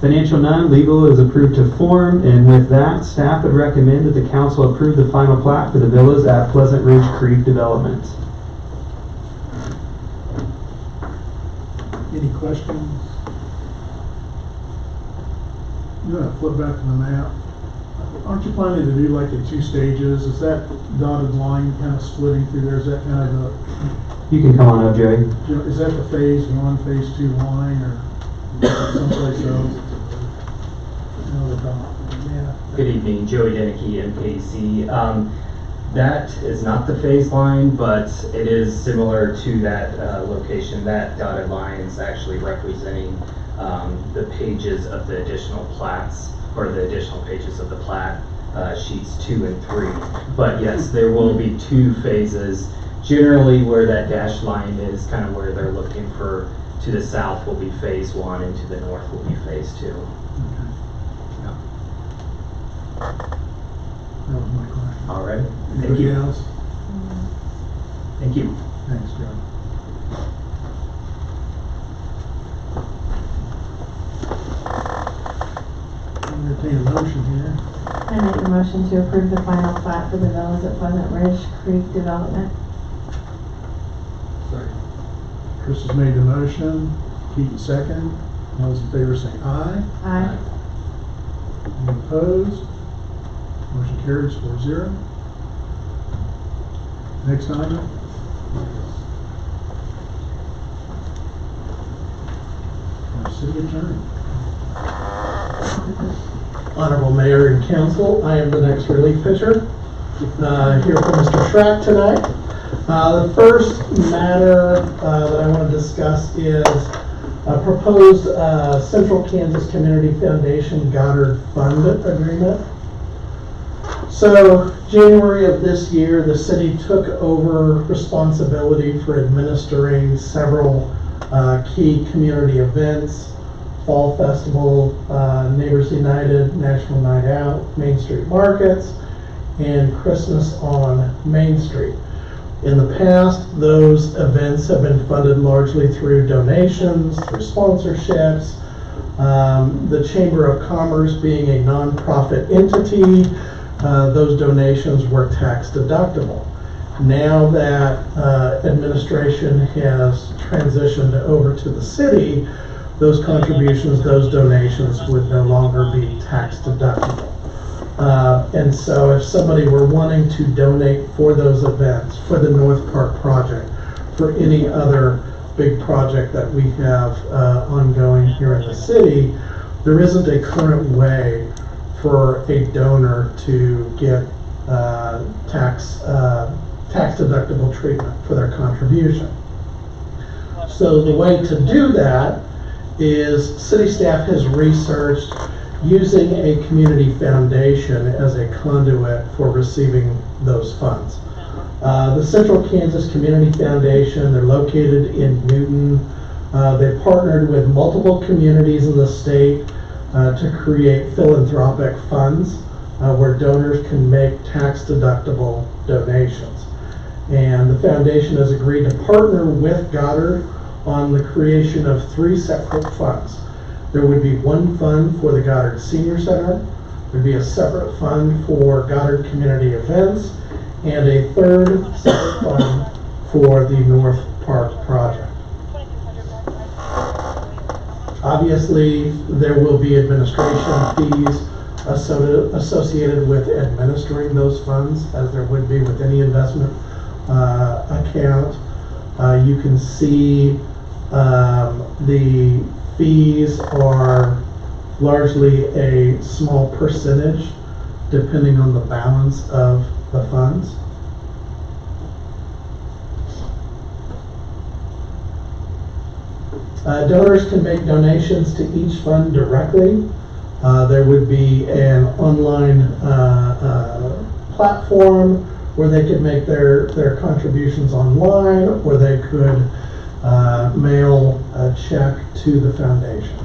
Financial none, legal is approved to form, and with that, staff would recommend that the council approve the final plat for the villas at Pleasant Ridge Creek Development. Any questions? You want to flip back to the map? Aren't you planning to do like in 2 stages? Is that dotted line kind of splitting through there? Is that kind of You can come on up, Jerry. is that the phase 1, phase 2 line, or someplace else? No, the dot. Yeah. Good evening, Joey Denicky, MKC. That is not the phase line, but it is similar to that location. That dotted line is actually representing the pages of the additional plats, or the additional pages of the plat, sheets 2 and 3. But yes, there will be 2 phases. Generally, where that dashed line is kind of where they're looking for. To the south will be phase 1, and to the north will be phase 2. That was my question. All right. Thank Anybody you. else? Thank you. Thanks, Joe. Entertain a motion here. I make a motion to approve the final plat for the villas at Pleasant Ridge Creek Development. Chris has made the motion. Pete second. All those in favor say aye. Aye. Any opposed? Motion carries 4-0. Next item. Our city attorney. Honorable Mayor and Council, I am the next relief pitcher. Here for Mr. Schrack tonight. The first matter that I want to discuss is a proposed Central Kansas Community Foundation Goddard Fund Agreement. So, January of this year, the city took over responsibility for administering several key community events: Fall Festival, Neighbors United, National Night Out, Main Street Markets, and Christmas on Main Street. In the past, those events have been funded largely through donations, through sponsorships. The Chamber of Commerce being a nonprofit entity, those donations were tax deductible. Now that administration has transitioned over to the city, those contributions, those donations would no longer be tax deductible. And so if somebody were wanting to donate for those events, for the North Park project, for any other big project that we have ongoing here in the city, there isn't a current way for a donor to get tax deductible treatment for their contribution. So the way to do that is city staff has researched using a community foundation as a conduit for receiving those funds. The Central Kansas Community Foundation, they're located in Newton. They partnered with multiple communities in the state to create philanthropic funds where donors can make tax-deductible donations. And the foundation has agreed to partner with Goddard on the creation of 3 separate funds. There would be one fund for the Goddard Senior Center, there'd be a separate fund for Goddard Community Events, and a third separate fund for the North Park project. Obviously, there will be administration fees associated with administering those funds, as there would be with any investment account. You can see the fees are largely a small percentage depending on the balance of the funds. Donors can make donations to each fund directly. There would be an online platform where they could make their contributions online, or they could mail a check to the foundation.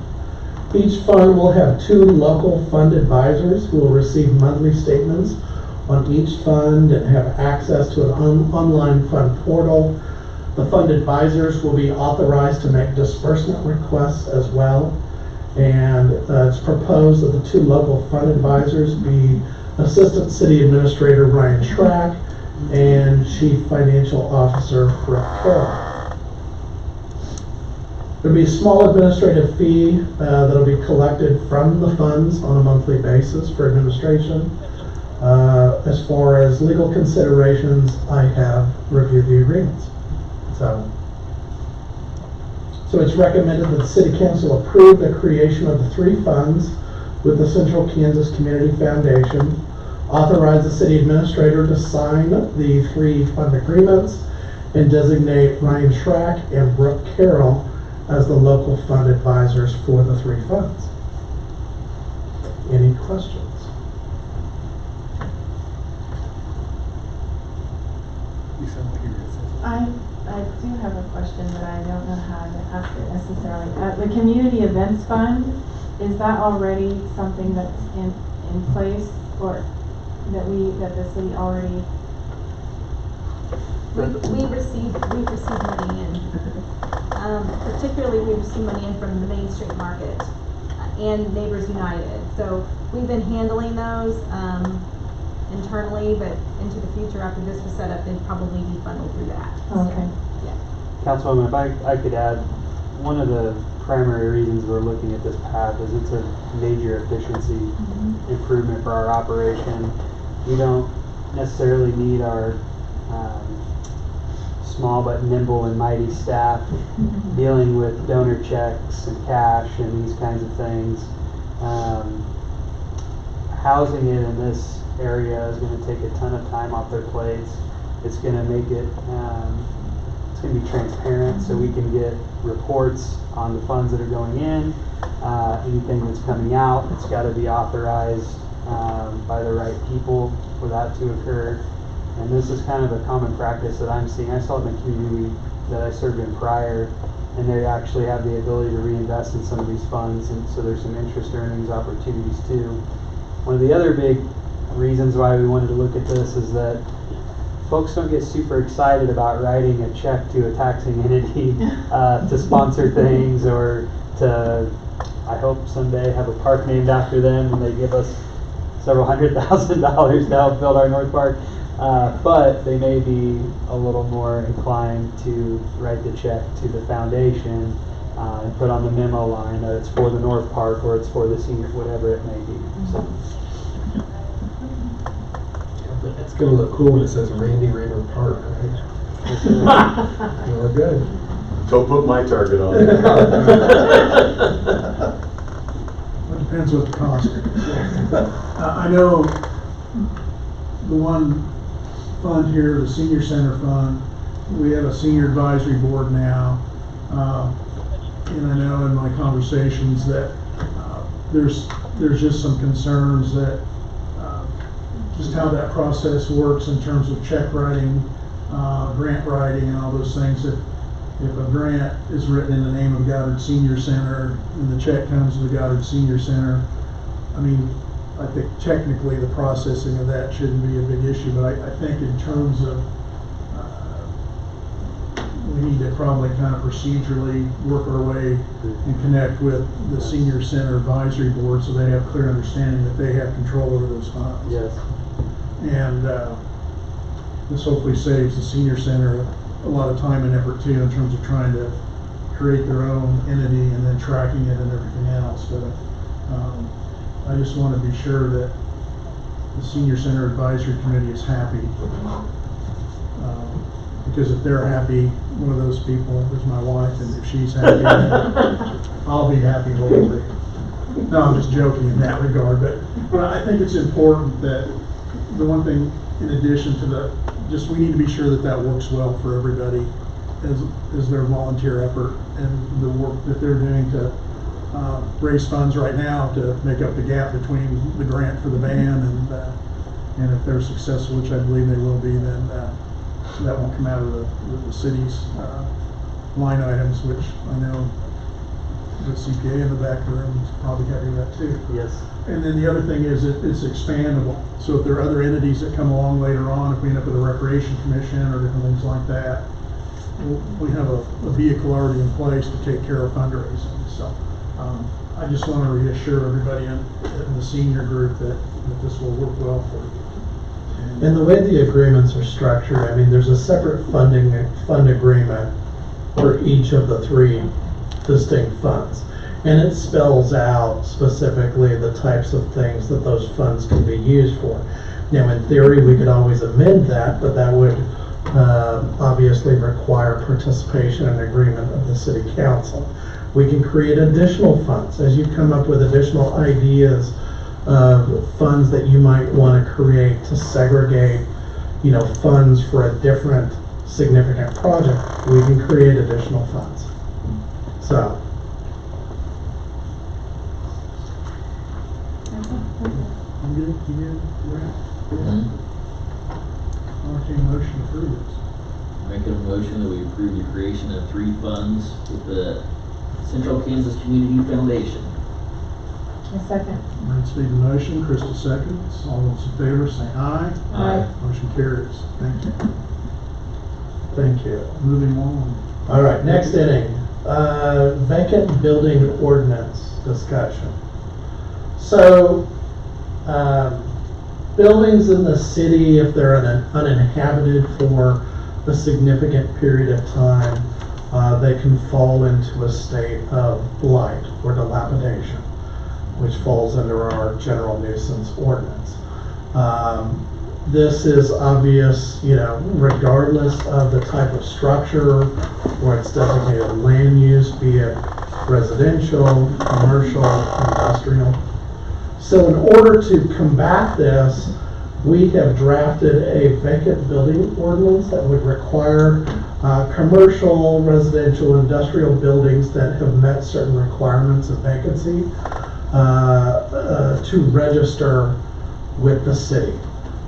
Each fund will have 2 local fund advisors who will receive monthly statements on each fund and have access to an online fund portal. The fund advisors will be authorized to make disbursement requests as well. And it's proposed that the 2 local fund advisors be Assistant City Administrator Ryan Schrack and Chief Financial Officer Rick Carroll. There'll be a small administrative fee that'll be collected from the funds on a monthly basis for administration. As far as legal considerations, I have reviewed the agreements. So it's recommended that the City Council approve the creation of the 3 funds with the Central Kansas Community Foundation, authorize the City Administrator to sign the 3 fund agreements, and designate Ryan Schrack and Brooke Carroll as the local fund advisors for the 3 funds. Any questions? I do have a question, but I don't know how to ask it necessarily. The community events fund, is that already something that's in place, or that the city already? We receive money in. Particularly, we receive money in from the Main Street Market and Neighbors United. So we've been handling those internally, but into the future, after this was set up, they'd probably be funneled through that. Okay. Yeah. Councilwoman, if I could add, one of the primary reasons we're looking at this path is it's a major efficiency improvement for our operation. We don't necessarily need our small but nimble and mighty staff dealing with donor checks and cash and these kinds of things. Housing it in this area is going to take a ton of time off their plates. It's going to make it, it's going to be transparent so we can get reports on the funds that are going in, anything that's coming out. It's got to be authorized by the right people for that to occur. And this is kind of a common practice that I'm seeing. I saw it in the community that I served in prior, and they actually have the ability to reinvest in some of these funds, and so there's some interest earnings opportunities too. One of the other big reasons why we wanted to look at this is that folks don't get super excited about writing a check to a taxing entity to sponsor things, or to, I hope someday, have a park named after them and they give us several $100,000 to help build our North Park. But they may be a little more inclined to write the check to the foundation and put on the memo line that it's for the North Park or it's for the senior, whatever it may be. So. It's gonna look cool when it says Randy Raymer Park, right? You look good. Don't put my target on it. It depends what the cost is. I know the one fund here, the senior center fund, we have a senior advisory board now. And I know in my conversations that there's just some concerns that just how that process works in terms of check writing, grant writing, and all those things. If a grant is written in the name of Goddard Senior Center and the check comes to the Goddard Senior Center, I mean, I think technically the processing of that shouldn't be a big issue, but I think in terms of we need to probably kind of procedurally work our way and connect with the Senior Center Advisory Board so they have clear understanding that they have control over those funds. Yes. And this hopefully saves the Senior Center a lot of time and effort too in terms of trying to create their own entity and then tracking it and everything else. But I just want to be sure that the Senior Center Advisory Committee is happy. Because if they're happy, one of those people is my wife, and if she's happy, I'll be happy locally. No, I'm just joking in that regard, but I think it's important that the one thing, in addition to we need to be sure that that works well for everybody as their volunteer effort and the work that they're doing to raise funds right now to make up the gap between the grant for the van and if they're successful, which I believe they will be, then that won't come out of the city's line items, which I know the CPA in the back room is probably happy with that too. Yes. And then the other thing is it's expandable. So if there are other entities that come along later on, if we end up with a recreation commission or different things like that, we have a vehicle already in place to take care of fundraising. So I just want to reassure everybody in the senior group that this will work well for you. And the way the agreements are structured, I mean, there's a separate fund agreement for each of the 3 distinct funds. And it spells out specifically the types of things that those funds can be used for. Now, in theory, we could always amend that, but that would obviously require participation and agreement of the city council. We can create additional funds. As you come up with additional ideas of funds that you might want to create to segregate, funds for a different significant project, we can create additional funds. So. I'm good. You good? I'll entertain a motion to approve this. Making a motion that we approve the creation of 3 funds with the Central Kansas Community Foundation. A second. Brent made the motion, Crystal seconds. All those in favor say aye. Aye. Motion carries. Thank you. Thank you. Moving on. All right, next inning, vacant building ordinance discussion. So, buildings in the city, if they're uninhabited for a significant period of time, they can fall into a state of blight or dilapidation, which falls under our general nuisance ordinance. This is obvious, regardless of the type of structure or its designated land use, be it residential, commercial, industrial. So in order to combat this, we have drafted a vacant building ordinance that would require commercial, residential, industrial buildings that have met certain requirements of vacancy to register with the city.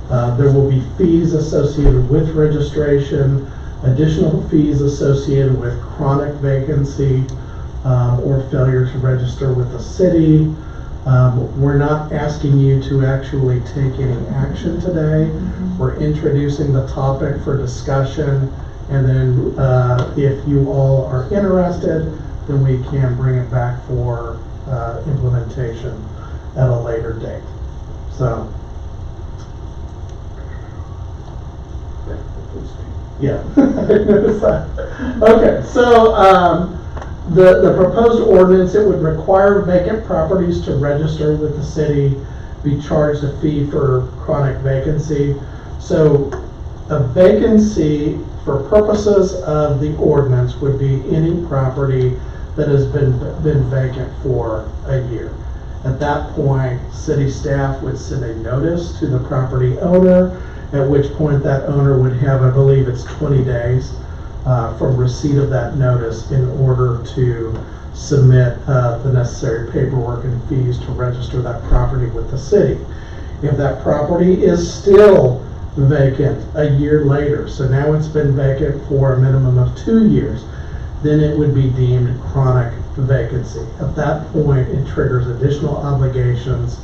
There will be fees associated with registration, additional fees associated with chronic vacancy or failure to register with the city. We're not asking you to actually take any action today. We're introducing the topic for discussion, and then if you all are interested, then we can bring it back for implementation at a later date. So, yeah, I noticed that. Okay, so the proposed ordinance, it would require vacant properties to register with the city, be charged a fee for chronic vacancy. So a vacancy for purposes of the ordinance would be any property that has been vacant for a year. At that point, city staff would send a notice to the property owner, at which point that owner would have, I believe it's 20 days from receipt of that notice in order to submit the necessary paperwork and fees to register that property with the city. If that property is still vacant a year later, so now it's been vacant for a minimum of 2 years, then it would be deemed chronic vacancy. At that point, it triggers additional obligations,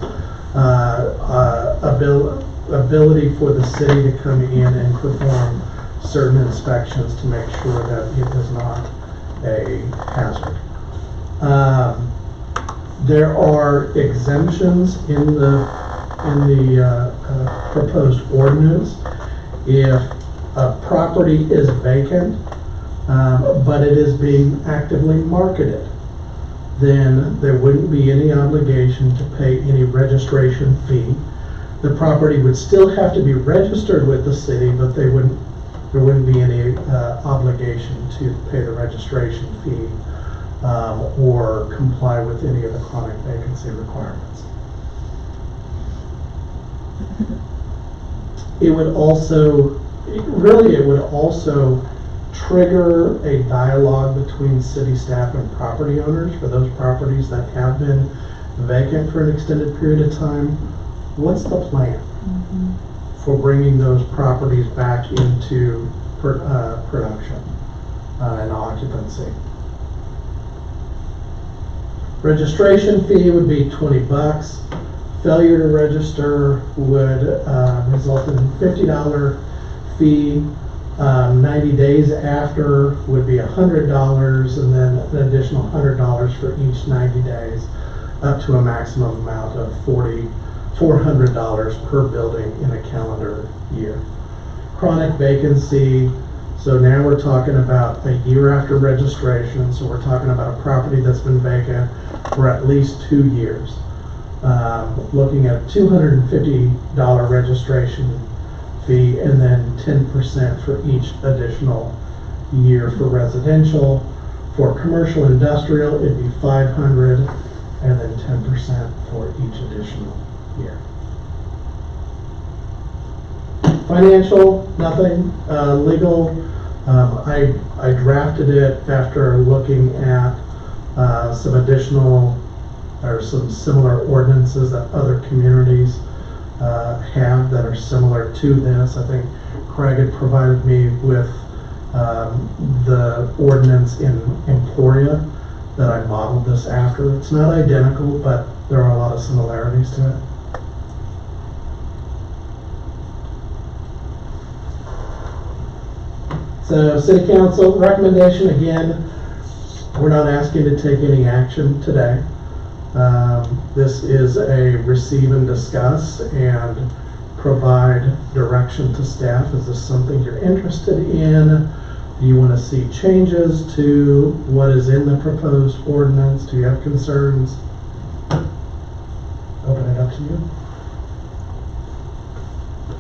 ability for the city to come in and perform certain inspections to make sure that it is not a hazard. There are exemptions in the proposed ordinance. If a property is vacant but it is being actively marketed, then there wouldn't be any obligation to pay any registration fee. The property would still have to be registered with the city, but there wouldn't be any obligation to pay the registration fee or comply with any of the chronic vacancy requirements. It would also trigger a dialogue between city staff and property owners for those properties that have been vacant for an extended period of time. What's the plan for bringing those properties back into production and occupancy? Registration fee would be $20. Failure to register would result in a $50 fee. 90 days after would be $100, and then an additional $100 for each 90 days, up to a maximum amount of $400 per building in a calendar year. Chronic vacancy, so now we're talking about a year after registration, so we're talking about a property that's been vacant for at least 2 years. Looking at $250 registration fee, and then 10% for each additional year for residential. For commercial industrial, it'd be $500, and then 10% for each additional year. Financial, nothing. Legal, I drafted it after looking at some additional or some similar ordinances that other communities have that are similar to this. I think Craig had provided me with the ordinance in Emporia that I modeled this after. It's not identical, but there are a lot of similarities to it. So City Council recommendation, again, we're not asking to take any action today. This is a receive and discuss and provide direction to staff. Is this something you're interested in? Do you want to see changes to what is in the proposed ordinance? Do you have concerns? Open it up to you.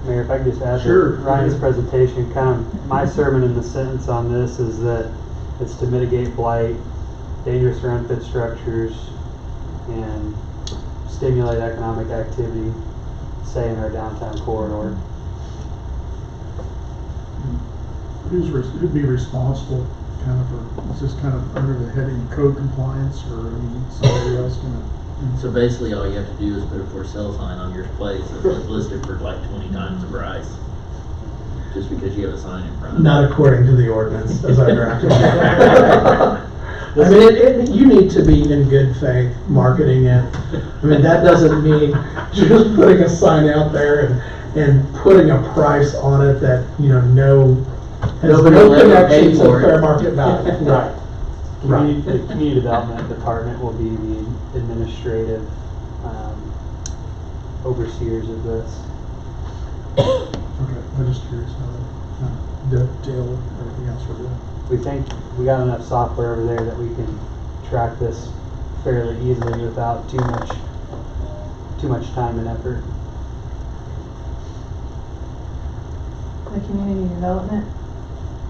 Mayor, if I could just add Sure. to Ryan's presentation, kind of my sermon in the sentence on this is that it's to mitigate blight, dangerous or unfit structures, and stimulate economic activity, say in our downtown corridor. Who'd be responsible kind of for, is this kind of under the heading code compliance, or I mean, somebody else gonna? So basically, all you have to do is put a for sale sign on your place that's listed for like 20 times the price, just because you have a sign in front of it. Not according to the ordinance as I drafted it. I mean, you need to be in good faith marketing it. I mean, that doesn't mean just putting a sign out there and putting a price on it that, you know, has Nobody no will ever connection pay to for it. fair market value. Right. The community development department will be the administrative overseers of this. Okay, I'm just curious how that deal with everything else we're doing. We think we got enough software over there that we can track this fairly easily without too much time and effort. The community development.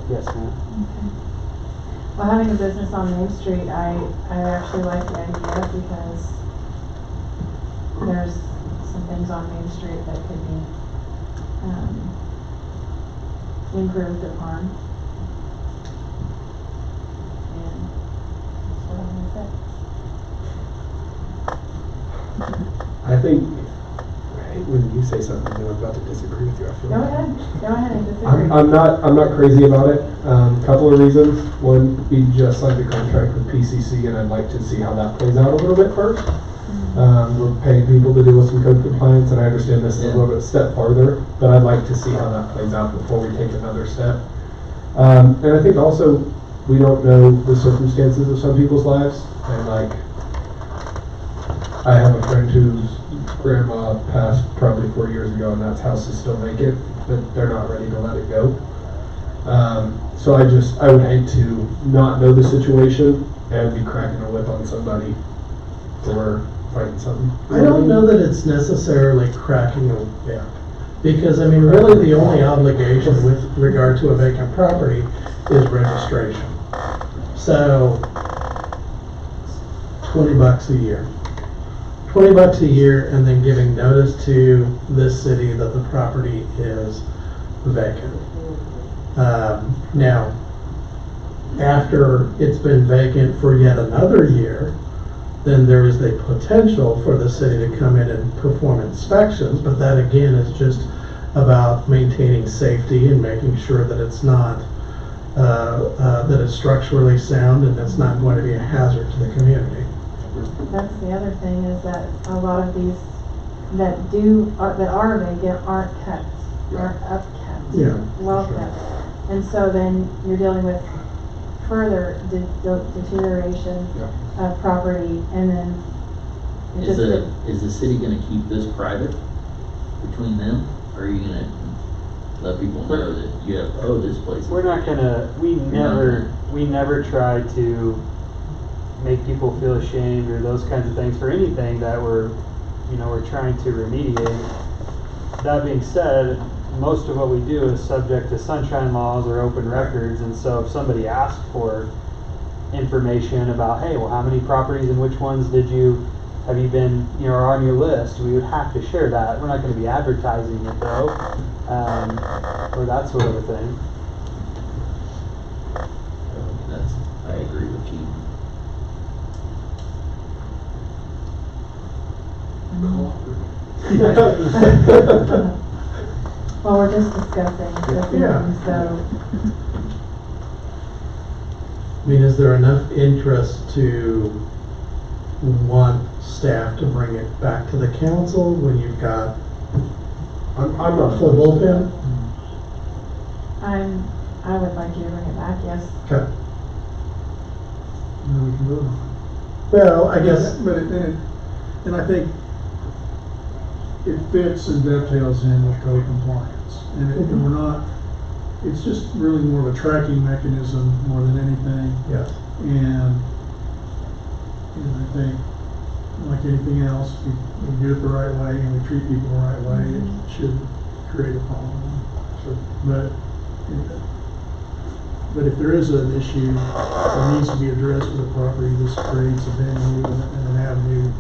Yes, ma'am. Okay. Well, having a business on Main Street, I actually like the idea because there's some things on Main Street that could be improved upon. And that's what I'm gonna say. I think, when you say something, I'm about to disagree with you. I feel Go like. ahead and disagree. I'm not crazy about it. Couple of reasons. One, we just signed a contract with PCC, and I'd like to see how that plays out a little bit first. We're paying people to deal with some code compliance, and I understand this is a little bit step farther, but I'd like to see how that plays out before we take another step. And I think also we don't know the circumstances of some people's lives, and like I have a friend whose grandma passed probably 4 years ago, and that house is still vacant, but they're not ready to let it go. So I would hate to not know the situation and be cracking a whip on somebody for fighting something. I don't know that it's necessarily cracking a whip, because I mean, really the only obligation with regard to a vacant property is registration. So, $20 a year. $20 a year, and then giving notice to this city that the property is vacant. Now, after it's been vacant for yet another year, then there is the potential for the city to come in and perform inspections, but that again is just about maintaining safety and making sure that it's not, that it's structurally sound and it's not going to be a hazard to the community. That's the other thing, is that a lot of these that are vacant aren't kept, aren't upkept, Yeah, well sure. kept. And so then you're dealing with further deterioration of property, and then it just. Is the city gonna keep this private between them? Or are you gonna let people know that you have, oh, this place is. We're not gonna, we never try to make people feel ashamed or those kinds of things for anything that we're trying to remediate. That being said, most of what we do is subject to sunshine laws or open records, and so if somebody asked for information about, hey, well, how many properties and which ones have you been, are on your list, we would have to share that. We're not going to be advertising it though, or that sort of a thing. I agree with you. Well, we're just discussing the Yeah. thing, so. I mean, is there enough interest to want staff to bring it back to the council when you've got I'm not. full bullpen? I would like you to bring it back, yes. Okay. And then we can vote on it. Well, I guess, But and I think it fits and dovetails in with code compliance. And we're not, it's just really more of a tracking mechanism more than anything. yes. And I think, like anything else, we do it the right way and we treat people the right way, it shouldn't create a problem. But if there is an issue that needs to be addressed with the property, this creates a venue and an avenue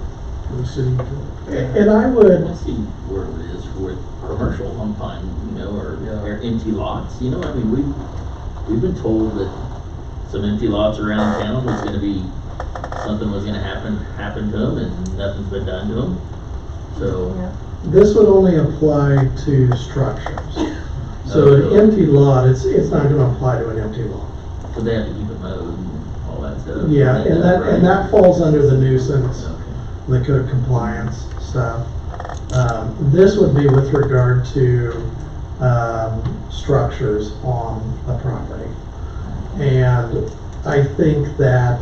for the city to. And I would, I see where it is with commercial, I'm fine, or empty lots, I mean, we've been told that some empty lots around town was gonna be, something was gonna happen to them, and nothing's been done to them, so. Yeah. this would only apply to structures. So an empty lot, it's not gonna apply to an empty lot. So they have to keep it mowed and all that stuff. Yeah, and that falls under the nuisance, Okay. the code compliance stuff. This would be with regard to, structures on the property. And I think that,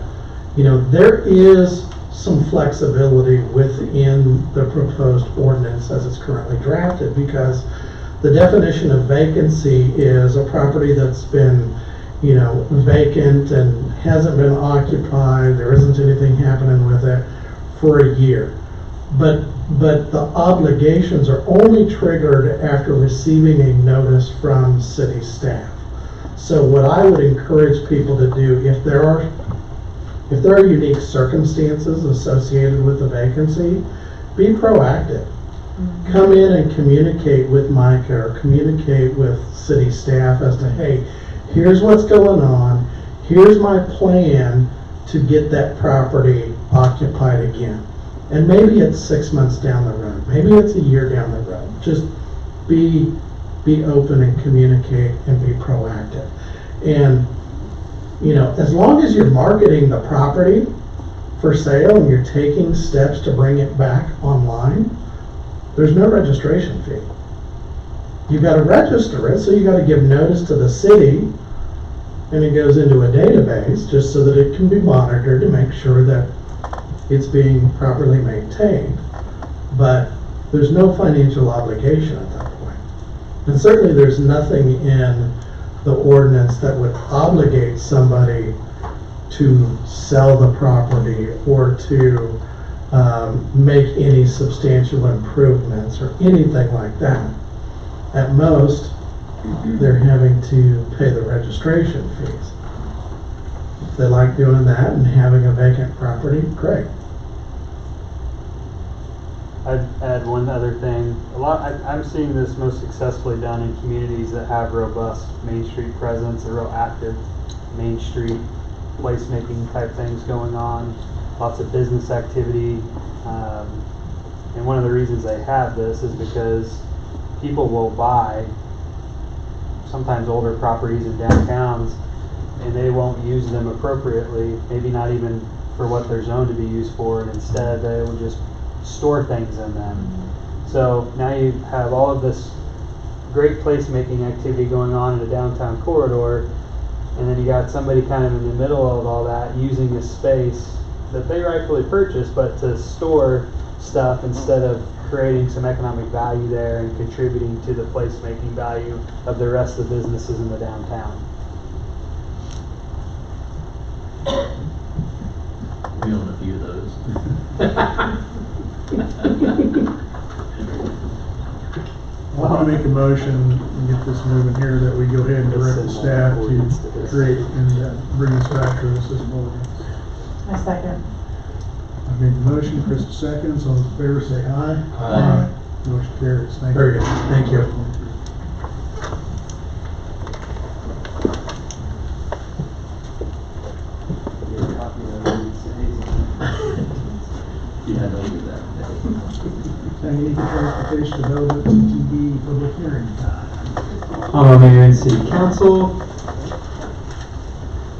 there is some flexibility within the proposed ordinance as it's currently drafted, because the definition of vacancy is a property that's been, vacant and hasn't been occupied, there isn't anything happening with it for a year. But the obligations are only triggered after receiving a notice from city staff. So what I would encourage people to do, if there are unique circumstances associated with the vacancy, be proactive. Come in and communicate with Micah or communicate with city staff as to, hey, here's what's going on, here's my plan to get that property occupied again. And maybe it's 6 months down the road, maybe it's a year down the road. Just be open and communicate and be proactive. And as long as you're marketing the property for sale and you're taking steps to bring it back online, there's no registration fee. You've got to register it, so you got to give notice to the city, and it goes into a database just so that it can be monitored to make sure that it's being properly maintained. But there's no financial obligation at that point. And certainly there's nothing in the ordinance that would obligate somebody to sell the property or to make any substantial improvements or anything like that. At most, they're having to pay the registration fees. If they like doing that and having a vacant property, great. I'd add one other thing. I'm seeing this most successfully done in communities that have robust Main Street presence, a real active Main Street placemaking type things going on, lots of business activity. And one of the reasons they have this is because people will buy sometimes older properties in downtowns and they won't use them appropriately, maybe not even for what they're zoned to be used for, and instead they will just store things in them. So now you have all of this great placemaking activity going on in a downtown corridor, and then you got somebody kind of in the middle of all that using this space that they rightfully purchased, but to store stuff instead of creating some economic value there and contributing to the placemaking value of the rest of the businesses in the downtown. We own a few of those. I want to make a motion and get this moving here that we go ahead and direct the staff to create and bring this back to us as an ordinance. I second. I made the motion, Krista seconds, all those in favor say aye. Aye. Motion carries, thank you. Very good, thank you. Yeah, don't do that. Tanganyika Transportation Development, TTD, public hearing time. Mayor and City Council,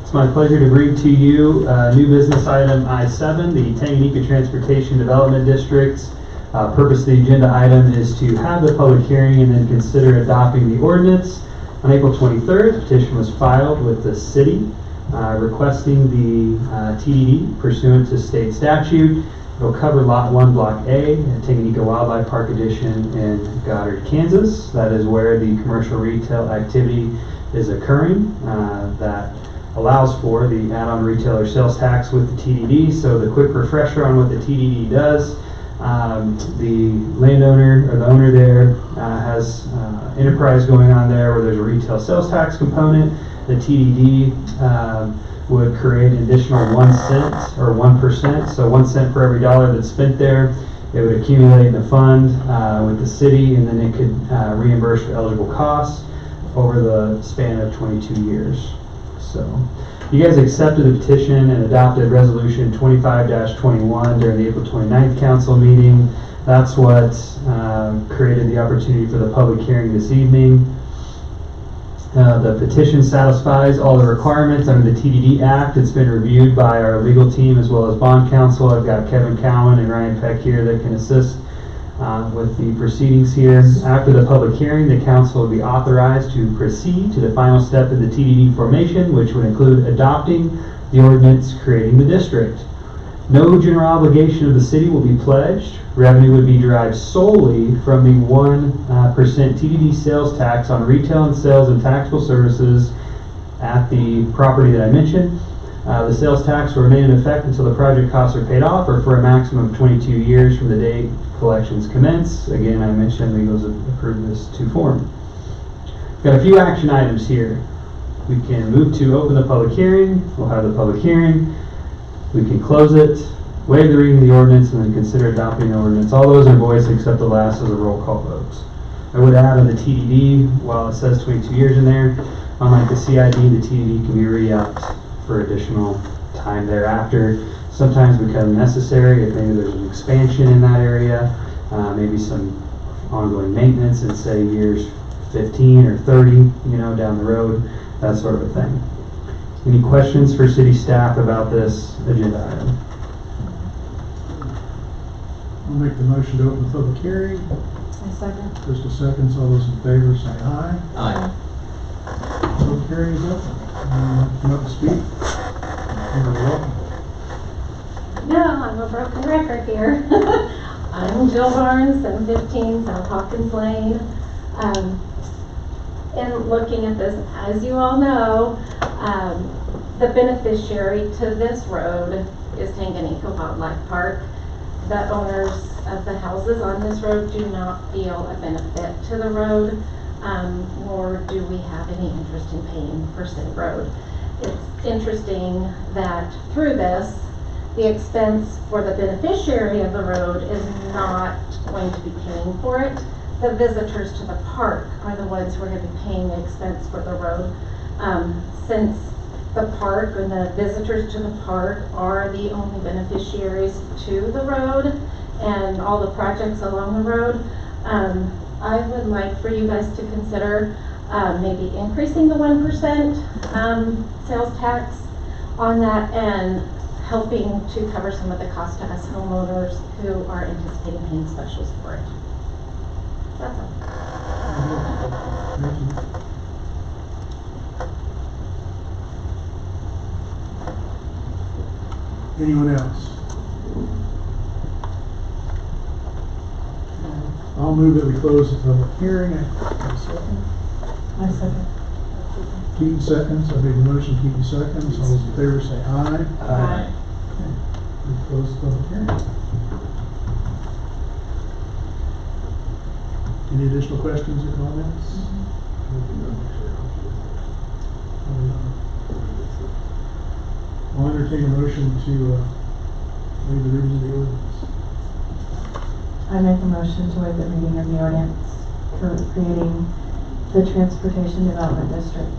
it's my pleasure to bring to you new business item I-7, the Tanganyika Transportation Development District's purpose of the agenda item is to have the public hearing and then consider adopting the ordinance. On April 23rd, the petition was filed with the city requesting the TDD pursuant to state statute. It'll cover Lot 1, Block A, at Tanganyika Wildlife Park Edition in Goddard, Kansas. That is where the commercial retail activity is occurring. That allows for the add-on retailer sales tax with the TDD. So the quick refresher on what the TDD does. The landowner or the owner there has enterprise going on there where there's a retail sales tax component. The TDD would create an additional 1 cent or 1%. So 1 cent for every dollar that's spent there. It would accumulate in a fund with the city, and then it could reimburse for eligible costs over the span of 22 years. So you guys accepted the petition and adopted resolution 25-21 during the April 29th council meeting. That's what created the opportunity for the public hearing this evening. The petition satisfies all the requirements under the TDD Act. It's been reviewed by our legal team as well as bond counsel. I've got Kevin Cowan and Ryan Peck here that can assist with the proceedings here. After the public hearing, the council will be authorized to proceed to the final step of the TDD formation, which would include adopting the ordinance creating the district. No general obligation of the city will be pledged. Revenue would be derived solely from the 1% TDD sales tax on retail and sales and taxable services at the property that I mentioned. The sales tax will remain in effect until the project costs are paid off, or for a maximum of 22 years from the date collections commence. Again, I mentioned legals have approved this to form. Got a few action items here. We can move to open the public hearing. We'll have the public hearing. We can close it, waive the reading of the ordinance, and then consider adopting the ordinance. All those are voiced except the last is a roll call votes. I would add on the TDD, while it says 22 years in there, unlike the CID, the TDD can be re-upped for additional time thereafter. Sometimes become necessary if maybe there's an expansion in that area, maybe some ongoing maintenance in say years 15 or 30, down the road, that sort of a thing. Any questions for city staff about this agenda item? I'll make the motion to open the public hearing. I second. Krista seconds, all those in favor say aye. Aye. Public hearing is open. Come up to speak. You're welcome. No, I'm a broken record here. I'm Jill Barnes, 715 South Hawkins Lane. in looking at this, as you all know, the beneficiary to this road is Tanganyika Wildlife Park. The owners of the houses on this road do not feel a benefit to the road, nor do we have any interest in paying for said road. It's interesting that through this, the expense for the beneficiary of the road is not going to be paying for it. The visitors to the park are the ones who are going to be paying the expense for the road. Since the park and the visitors to the park are the only beneficiaries to the road and all the projects along the road, I would like for you guys to consider maybe increasing the 1% sales tax on that and helping to cover some of the cost to us homeowners who are anticipating paying specials for it. That's all. Thank you. Anyone else? I'll move that we close the public hearing. A second. I second. Keaton seconds. I made the motion. Keaton seconds. All those in favor say aye. Aye. Okay. We close the public hearing. Any additional questions or comments? I'll entertain a motion to waive the reading of the ordinance. I make a motion to waive the reading of the ordinance for creating the Transportation Development District.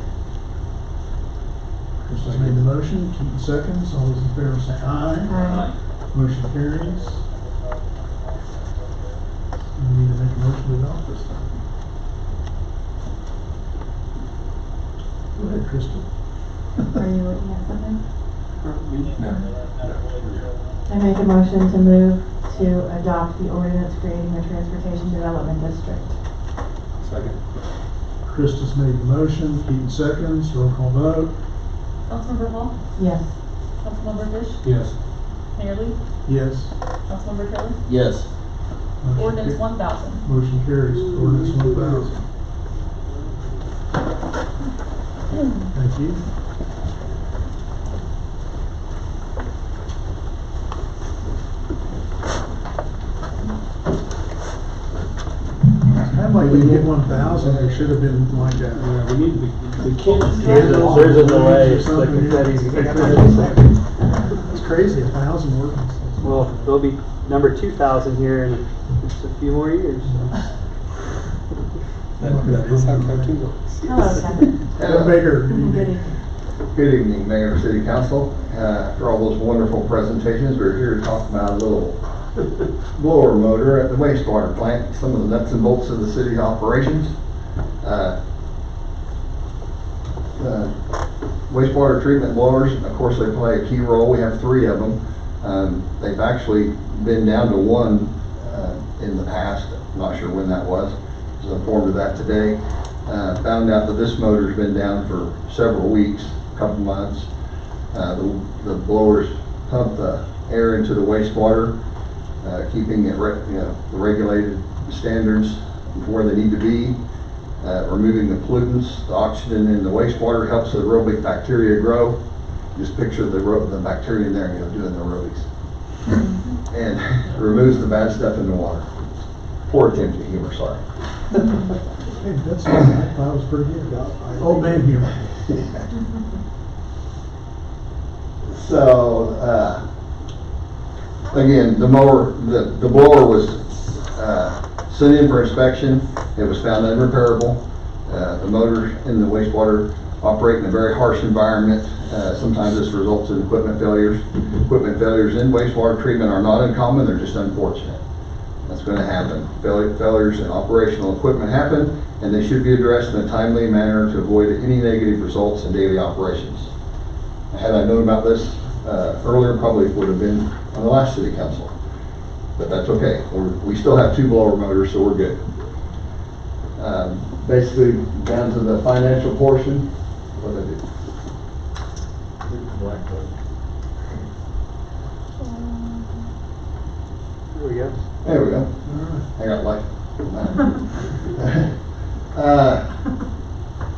Chris has made the motion, Keaton seconds, all those in favor say aye. Aye. Motion carries. We need to make a motion to adopt this time. Go ahead, Crystal. Are you looking at something? I make a motion to move to adopt the ordinance creating the Transportation Development District. Second. Krista's made the motion, Keaton seconds, roll call vote. Councilmember Hall, Yes. Councilmember Fish, Yes. Mayor Lee, Yes. Councilmember Taylor. Yes. Motion Ordinance ca- 1000. Motion carries. Ordinance 1000. Thank you. I'd like to get 1,000. There should have been like a. Yeah, we need the kids. There's a delay. It's crazy. 1,000 ordinances. Well, there'll be number 2,000 here in just a few more years. That is how cartoon works. Hello, Kevin. Adam Baker, good Good evening. evening. Good evening, Mayor and City Council. After all those wonderful presentations, we're here to talk about a little blower motor at the wastewater plant, some of the nuts and bolts of the city's operations. Wastewater treatment blowers, of course, they play a key role. We have 3 of them. They've actually been down to 1 in the past. I'm not sure when that was. I was informed of that today. Found out that this motor's been down for several weeks, a couple months. The blowers pump the air into the wastewater, keeping it the regulated standards where they need to be, removing the pollutants. The oxygen in the wastewater helps the aerobic bacteria grow. Just picture the bacteria in there, doing the aerobics. And removes the bad stuff in the water. Poor attempt at humor, sorry. Hey, that's not bad. I thought it was pretty good. Old man humor. So, again, the blower was sent in for inspection. It was found unrepairable. The motors in the wastewater operate in a very harsh environment. Sometimes this results in equipment failures. Equipment failures in wastewater treatment are not uncommon, they're just unfortunate. That's going to happen. Failures in operational equipment happen, and they should be addressed in a timely manner to avoid any negative results in daily operations. Had I known about this earlier, probably would have been on the last city council. But that's okay. We still have 2 blower motors, so we're good. Basically, down to the financial portion, what did I do? There we go. There we go. I got life.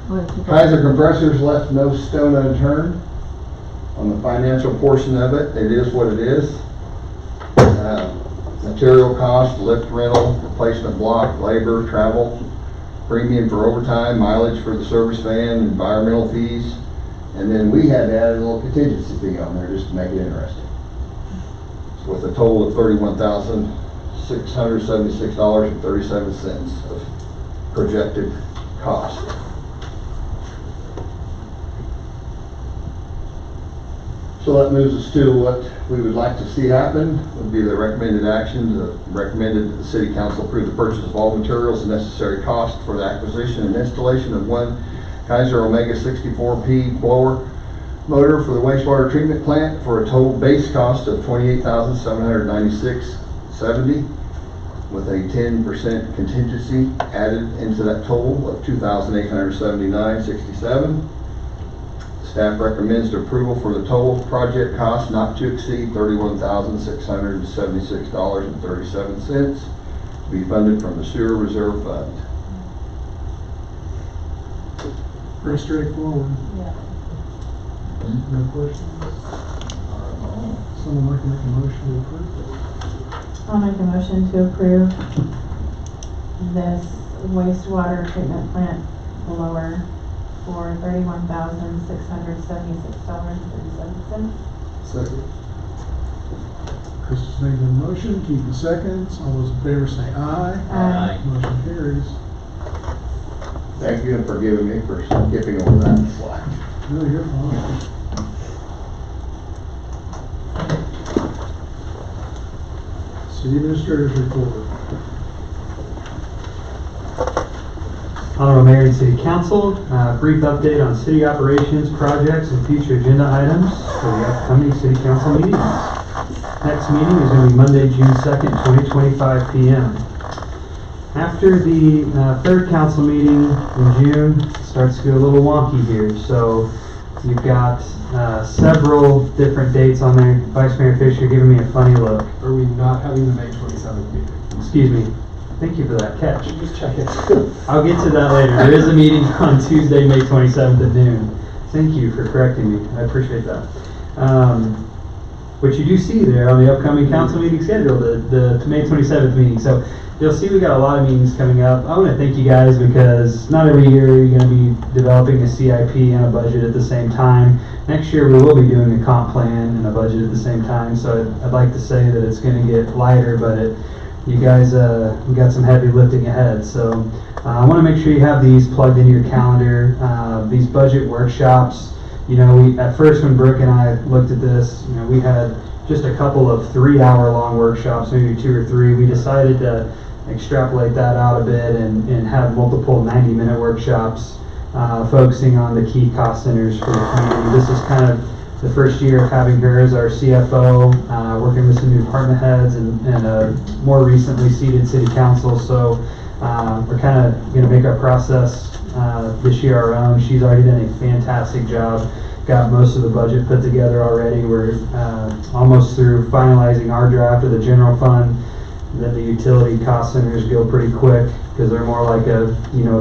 Kaiser Compressors left no stone unturned on the financial portion of it. It is what it is. Material cost, lift rental, replacement block, labor, travel, premium for overtime, mileage for the service van, environmental fees, and then we had to add a little contingency fee on there just to make it interesting. So with a total of $31,676.37 of projected cost. So that moves us to what we would like to see happen, would be the recommended actions. Recommended that the City Council approve the purchase of all materials and necessary costs for the acquisition and installation of one Kaiser Omega 64P blower motor for the wastewater treatment plant for a total base cost of $28,796.70 with a 10% contingency added into that total of $2,879.67. Staff recommends the approval for the total project cost not to exceed $31,676.37 to be funded from the Sewer Reserve Fund. Pretty straightforward. Yeah. No questions? Someone like to make a motion to approve? I'll make a motion to approve this wastewater treatment plant blower for $31,676.37. Second. Chris has made the motion, Keith the seconds. All those in favor say aye. Aye. Motion carries. Thank you and for giving me for skipping over that slack. No, you're fine. City Administrator's report. Honorable Mayor and City Council, brief update on city operations, projects, and future agenda items for the upcoming City Council meetings. Next meeting is going to be Monday, June 2nd, 2025 p.m. After the third council meeting in June, it starts to get a little wonky here. So you've got several different dates on there. Vice Mayor Fisher giving me a funny look. Are we not having the May 27th meeting? Excuse me. Thank you for that catch. Just checking. I'll get to that later. There is a meeting on Tuesday, May 27th at noon. Thank you for correcting me. I appreciate that. Which you do see there on the upcoming council meeting schedule, the May 27th meeting. So you'll see we got a lot of meetings coming up. I want to thank you guys because not every year you're going to be developing a CIP and a budget at the same time. Next year we will be doing a comp plan and a budget at the same time. So I'd like to say that it's going to get lighter, but you guys we got some heavy lifting ahead. So I want to make sure you have these plugged into your calendar. These budget workshops, at first when Brooke and I looked at this, we had just a couple of 3-hour-long workshops, maybe 2 or 3. We decided to extrapolate that out a bit and have multiple 90-minute workshops focusing on the key cost centers for the community. This is kind of the first year of having her as our CFO, working with some new department heads and more recently seated city council. So we're kind of going to make our process this year our own. She's already done a fantastic job. Got most of the budget put together already. We're almost through finalizing our draft of the general fund. Then the utility cost centers go pretty quick because they're more like a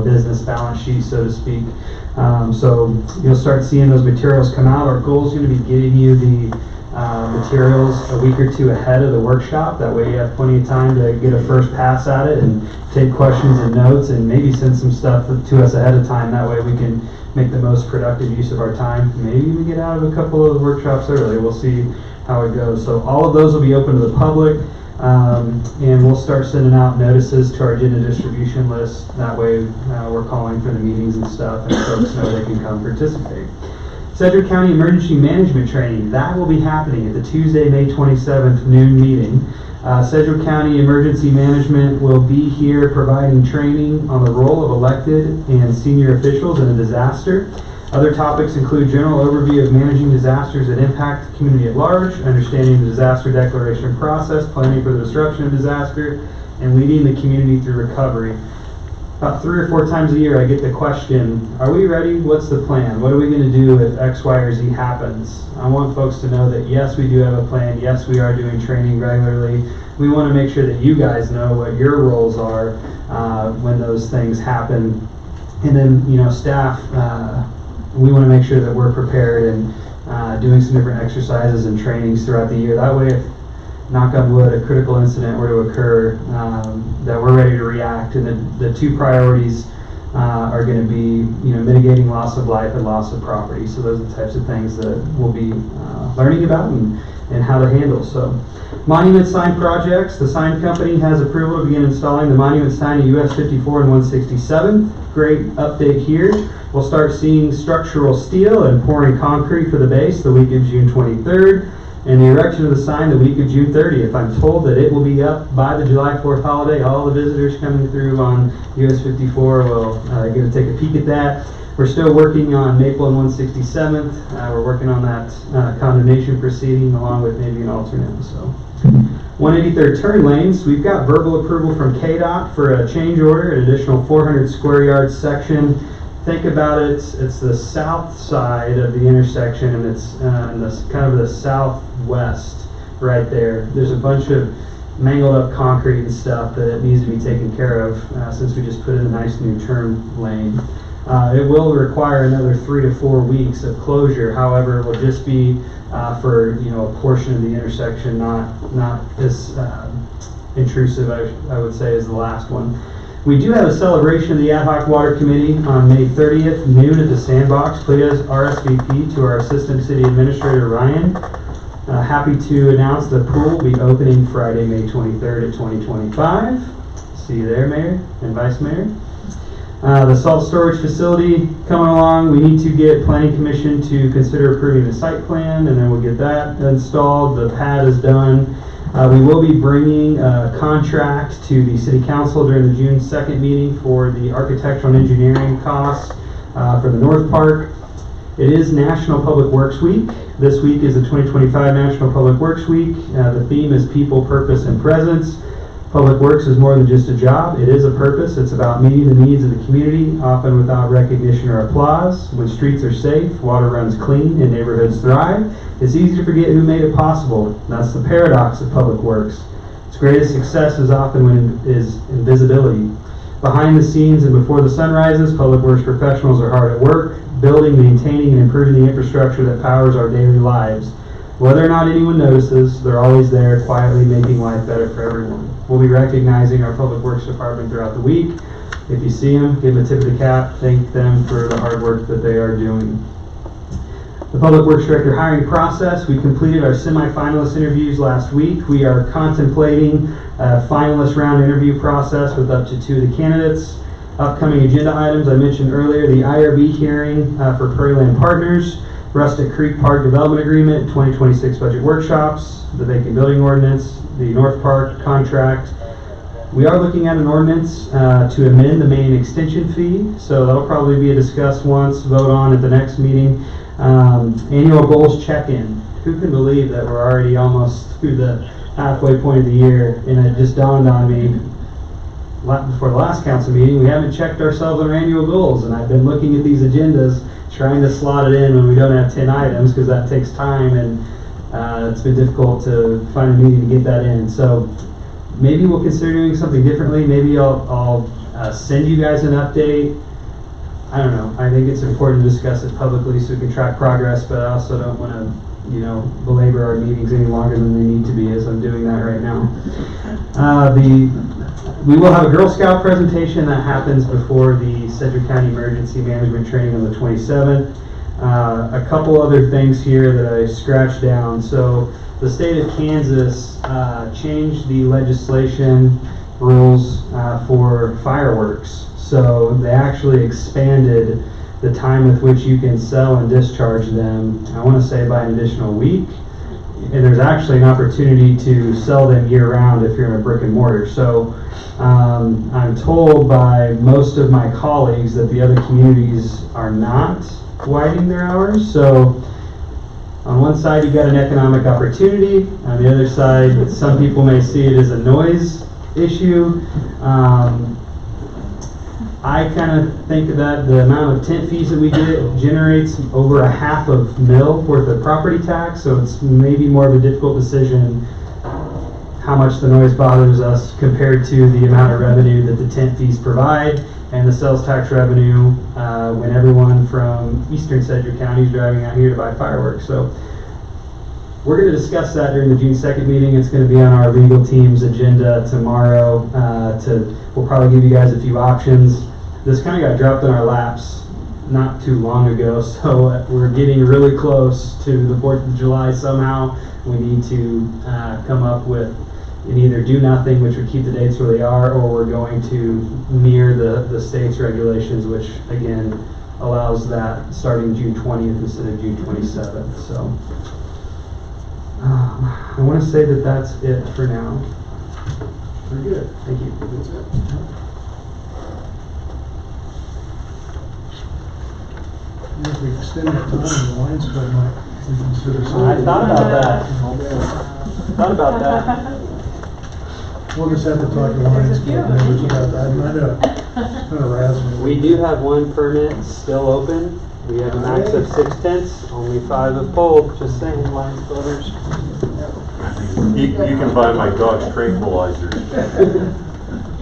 business balance sheet, so to speak. So you'll start seeing those materials come out. Our goal is going to be getting you the materials a week or 2 ahead of the workshop. That way you have plenty of time to get a first pass at it and take questions and notes and maybe send some stuff to us ahead of time. That way we can make the most productive use of our time. Maybe we get out of a couple of the workshops early. We'll see how it goes. So all of those will be open to the public. And we'll start sending out notices to our agenda distribution list. That way we're calling for the meetings and stuff, and folks know they can come participate. Sedgwick County Emergency Management Training, that will be happening at the Tuesday, May 27th noon meeting. Sedgwick County Emergency Management will be here providing training on the role of elected and senior officials in a disaster. Other topics include general overview of managing disasters that impact the community at large, understanding the disaster declaration process, planning for the disruption of disaster, and leading the community through recovery. About 3 or 4 times a year I get the question, are we ready? What's the plan? What are we going to do if X, Y, or Z happens? I want folks to know that yes, we do have a plan. Yes, we are doing training regularly. We want to make sure that you guys know what your roles are when those things happen. And then, you know, staff, we want to make sure that we're prepared and doing some different exercises and trainings throughout the year. That way, if, knock on wood, a critical incident were to occur, that we're ready to react. And the two priorities are going to be, you know, mitigating loss of life and loss of property. So those are the types of things that we'll be learning about and how to handle. So, monument sign projects. The sign company has approval to begin installing the monument sign at US 54 and 167. Great update here. We'll start seeing structural steel and pouring concrete for the base the week of June 23rd. And the erection of the sign the week of June 30th. I'm told that it will be up by the July 4th holiday. All the visitors coming through on US 54 will get to take a peek at that. We're still working on Maple and 167th. We're working on that condemnation proceeding along with maybe an alternate. So 183rd turn lanes. We've got verbal approval from KDOT for a change order, an additional 400 square yard section. Think about it, it's the south side of the intersection, and it's in this kind of the southwest right there. There's a bunch of mangled up concrete and stuff that needs to be taken care of since we just put in a nice new turn lane. It will require another 3 to 4 weeks of closure. However, it will just be for, you know, a portion of the intersection, not as intrusive, I would say, as the last one. We do have a celebration of the Ad Hoc Water Committee on May 30th, noon at the Sandbox. Please RSVP to our Assistant City Administrator, Ryan. Happy to announce the pool will be opening Friday, May 23rd at 2025. See you there, Mayor and Vice Mayor. The salt storage facility coming along. We need to get Planning Commission to consider approving the site plan, and then we'll get that installed. The pad is done. We will be bringing a contract to the City Council during the June 2nd meeting for the architectural and engineering costs for the North Park. It is National Public Works Week. This week is the 2025 National Public Works Week. The theme is People, Purpose, and Presence. Public Works is more than just a job. It is a purpose. It's about meeting the needs of the community, often without recognition or applause. When streets are safe, water runs clean, and neighborhoods thrive, it's easy to forget who made it possible. That's the paradox of public works. Its greatest success is often when it is invisibility. Behind the scenes and before the sun rises, public works professionals are hard at work, building, maintaining, and improving the infrastructure that powers our daily lives. Whether or not anyone notices, they're always there, quietly making life better for everyone. We'll be recognizing our Public Works Department throughout the week. If you see them, give them a tip of the cap. Thank them for the hard work that they are doing. The Public Works Director hiring process. We completed our semi-finalist interviews last week. We are contemplating a finalist round interview process with up to 2 of the candidates. Upcoming agenda items, I mentioned earlier, the IRB hearing for Prairie Land Partners, Rustic Creek Park Development Agreement, 2026 budget workshops, the vacant building ordinance, the North Park contract. We are looking at an ordinance to amend the main extension fee, so that'll probably be discussed once, vote on at the next meeting. Annual goals check-in. Who can believe that we're already almost through the halfway point of the year? And it just dawned on me before the last council meeting, we haven't checked ourselves on our annual goals, and I've been looking at these agendas trying to slot it in when we don't have 10 items because that takes time, and it's been difficult to find a meeting to get that in. So maybe we'll consider doing something differently. Maybe I'll send you guys an update. I don't know. I think it's important to discuss it publicly so we can track progress, but I also don't want to, you know, belabor our meetings any longer than they need to be, as I'm doing that right now. We will have a Girl Scout presentation that happens before the Sedgwick County Emergency Management Training on the 27th. A couple other things here that I scratched down. So the state of Kansas changed the legislation rules for fireworks. So they actually expanded the time with which you can sell and discharge them, I want to say by an additional week. And there's actually an opportunity to sell them year-round if you're in a brick and mortar. So I'm told by most of my colleagues that the other communities are not widening their hours. So on one side you got an economic opportunity. On the other side, some people may see it as a noise issue. I kind of think that the amount of tent fees that we get generates over a $0.5 mil worth of property tax, so it's maybe more of a difficult decision how much the noise bothers us compared to the amount of revenue that the tent fees provide. and the sales tax revenue when everyone from eastern Sedgwick County is driving out here to buy fireworks. So we're going to discuss that during the June 2nd meeting. It's going to be on our legal team's agenda tomorrow. We'll probably give you guys a few options. This kind of got dropped in our laps not too long ago, so we're getting really close to the 4th of July somehow. We need to come up with and either do nothing, which would keep the dates where they are, or we're going to mirror the state's regulations, which again allows that starting June 20th instead of June 27th. So I want to say that that's it for now. Very good. Thank you. That's it. If we extend that time, the Lions Club might reconsider something. I thought about that. We'll just have to talk to the Lions Club members about that. I know, it's kind of razzing. We do have one permit still open. We have a max of 6 tents, only 5 have pulled. Just saying, Lions Clubbers. You can buy my dog's tranquilizers.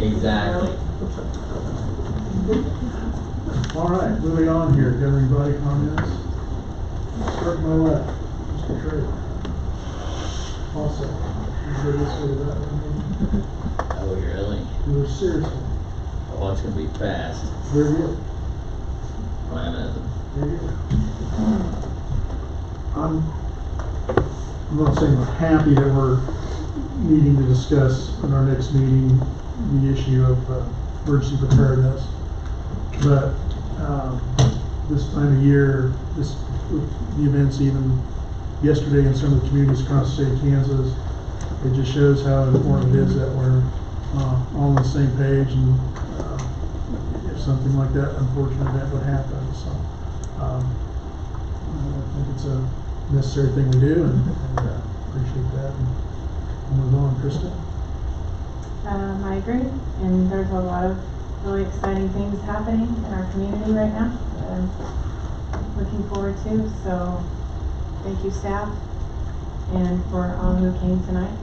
Exactly. All right, moving on here. Got anybody comments? Start my left. Mr. Trey. Also, you heard this or that one? Oh, really? You were seriously. Oh, it's gonna be fast. Very good. Plan is. Very good. I'm not saying I'm happy that we're needing to discuss in our next meeting the issue of emergency preparedness, but this time of year, the events even yesterday in some of the communities across the state of Kansas, it just shows how important it is that we're all on the same page, and if something like that unfortunate event would happen. So I think it's a necessary thing we do, and appreciate that. And we'll move on. Krista? I agree, and there's a lot of really exciting things happening in our community right now that I'm looking forward to. So thank you, staff, and for all who came tonight.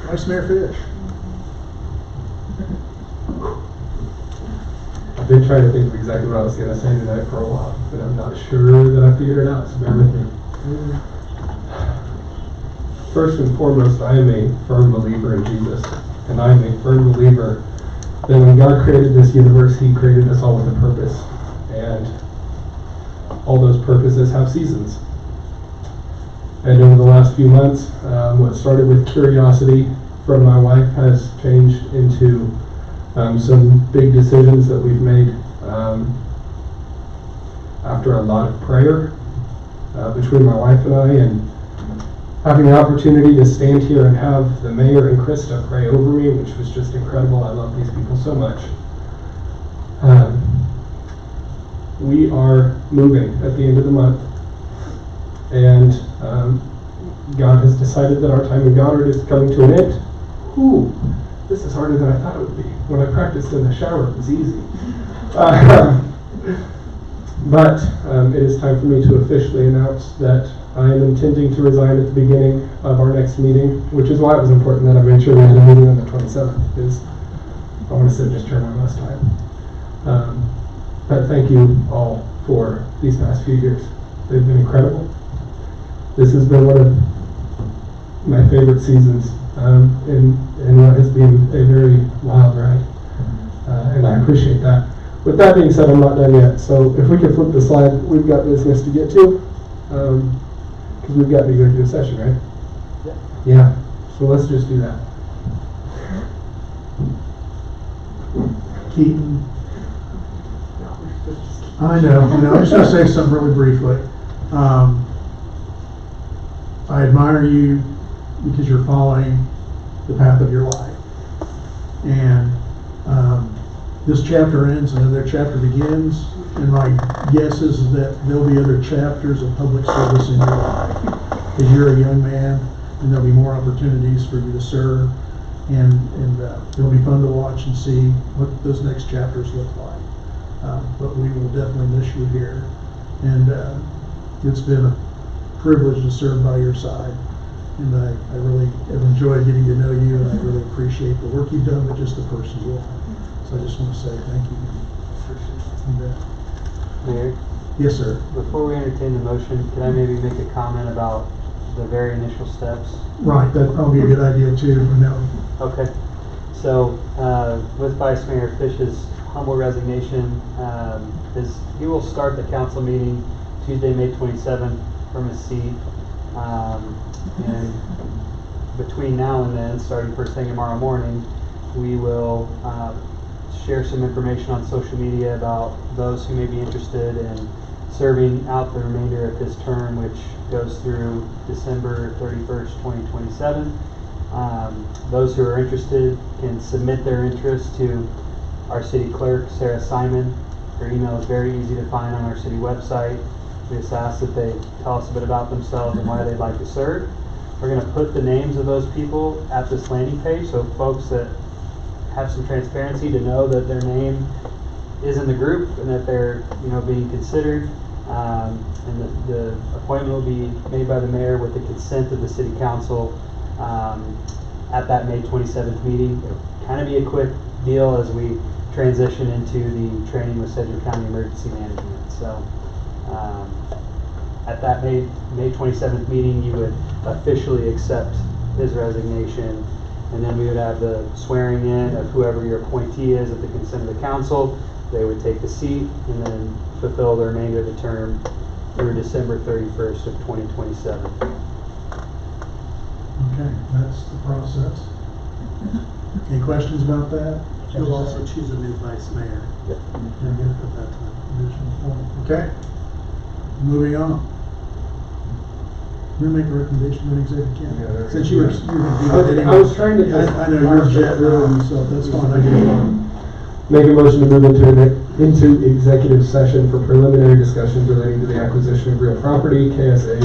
Vice Mayor Fish. I've been trying to think of exactly what I was going to say tonight for a while, but I'm not sure that I figured it out, so bear with me. First and foremost, I am a firm believer in Jesus, and I am a firm believer that when God created this universe, He created us all with a purpose, and all those purposes have seasons. And over the last few months, what started with curiosity from my wife has changed into some big decisions that we've made after a lot of prayer between my wife and I, and having the opportunity to stand here and have the mayor and Krista pray over me, which was just incredible. I love these people so much. We are moving at the end of the month, and God has decided that our time in Goddard is coming to an end. Whew, this is harder than I thought it would be. When I practiced in the shower, it was easy. But it is time for me to officially announce that I am intending to resign at the beginning of our next meeting, which is why it was important that I made sure we had a meeting on the 27th, because I want to sit and just turn one last time. But thank you all for these past few years. They've been incredible. This has been one of my favorite seasons in what has been a very wild ride. And I appreciate that. With that being said, I'm not done yet. So if we could flip the slide, we've got business to get to. Because we've got to go to a session, right? Yeah. So let's just do that. Keaton. I know. I'm just going to say something really briefly. I admire you because you're following the path of your life. And this chapter ends and another chapter begins. And my guess is that there'll be other chapters of public service in your life. Because you're a young man, and there'll be more opportunities for you to serve. And it'll be fun to watch and see what those next chapters look like. But we will definitely miss you here. And it's been a privilege to serve by your side. And I really have enjoyed getting to know you, and I really appreciate the work you've done, but just the person you are. So I just want to say thank you. You bet. Mayor, Yes, sir. before we entertain the motion, can I maybe make a comment about the very initial steps? Right, that'd probably be a good idea too, no. Okay, so, with Vice Mayor Fish's humble resignation, he will start the council meeting Tuesday, May 27th from his seat. And between now and then, starting first thing tomorrow morning, we will, share some information on social media about those who may be interested in serving out the remainder of his term, which goes through December 31st, 2027. Those who are interested can submit their interest to our city clerk, Sarah Simon. Her email is very easy to find on our city website. We just ask that they tell us a bit about themselves and why they'd like to serve. We're going to put the names of those people at this landing page, so folks that have some transparency to know that their name is in the group and that they're, being considered. And the appointment will be made by the mayor with the consent of the city council at that May 27th meeting. It'll kind of be a quick deal as we transition into the training with Sedgwick County Emergency Management. So at that May 27th meeting, you would officially accept his resignation, and then we would have the swearing in of whoever your appointee is at the consent of the council. They would take the seat and then fulfill the remainder of the term through December 31st of 2027. Okay, that's the process. Any questions about that? You'll also choose a new vice mayor. Yep. Very good at that time. Additional point. Okay, moving on. You're gonna make a recommendation to executive Yeah, council? that's Since you were correct. gonna do that anyway. I was trying to just- I know you're jet ridden, so that's fine. I get it. Make a motion to move into executive session for preliminary discussions relating to the acquisition of real property, KSA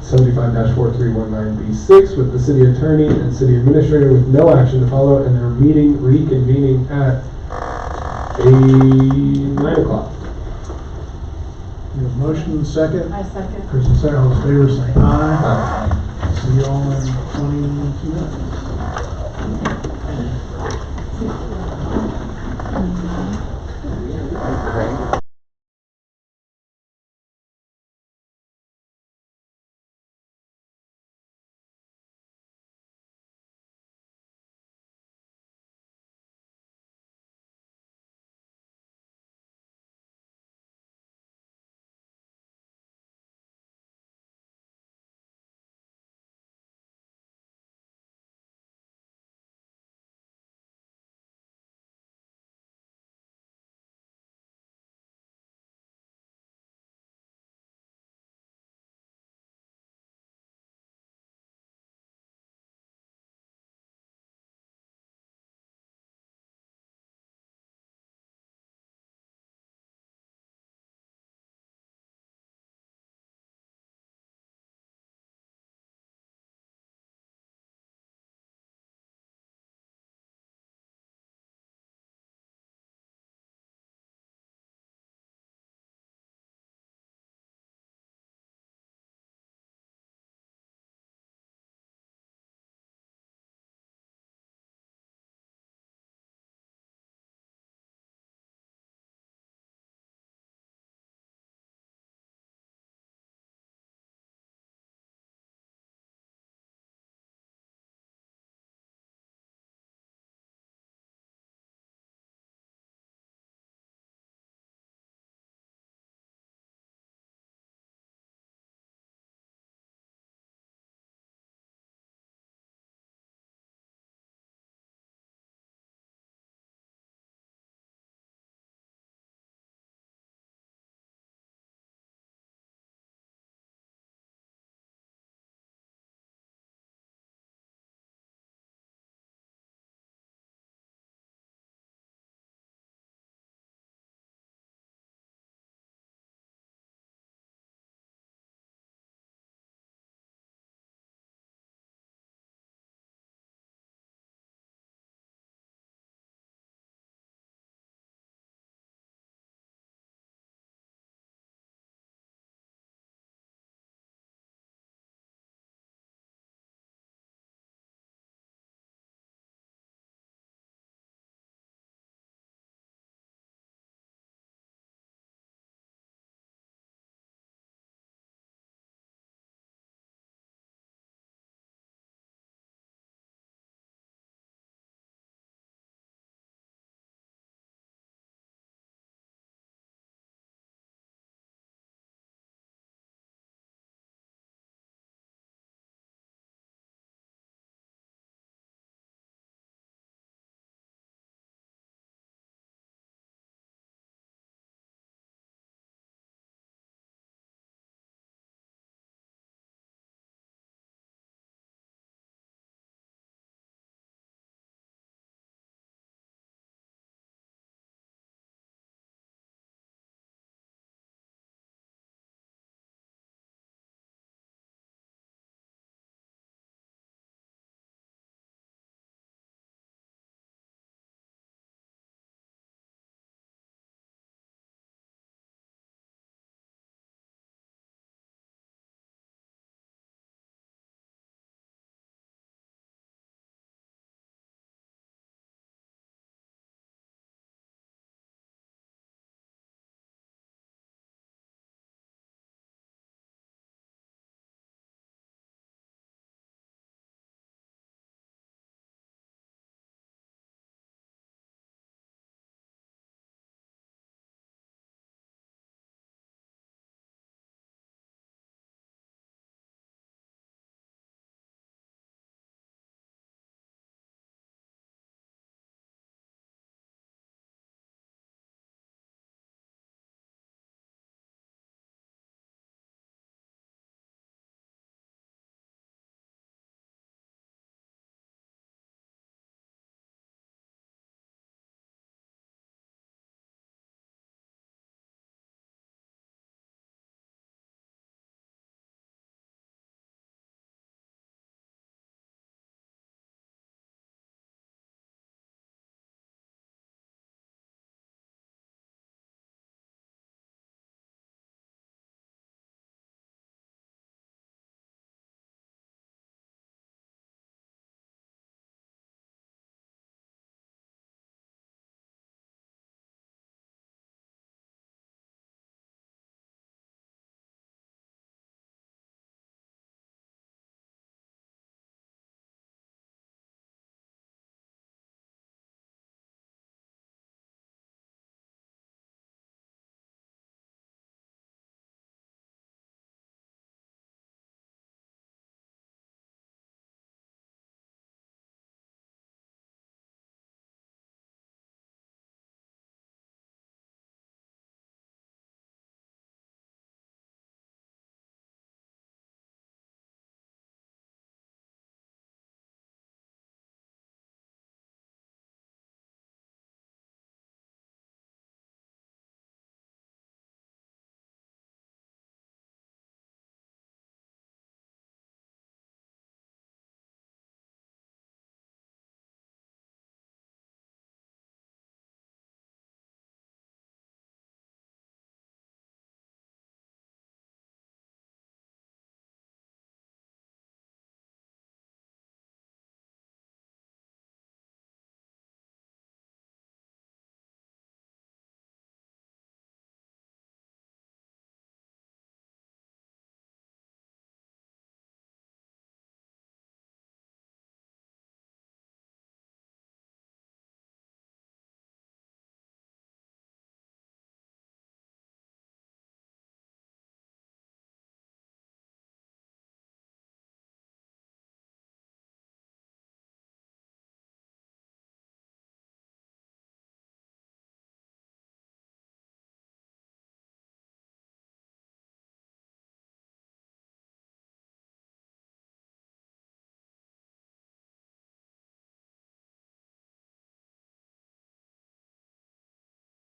75-4319B6, with the city attorney and city administrator with no action to follow, and their meeting reconvening at 9 o'clock. We have a motion and a second. I second. Chris and Sarah, all in favor, say aye. Aye. See you all in 22 minutes.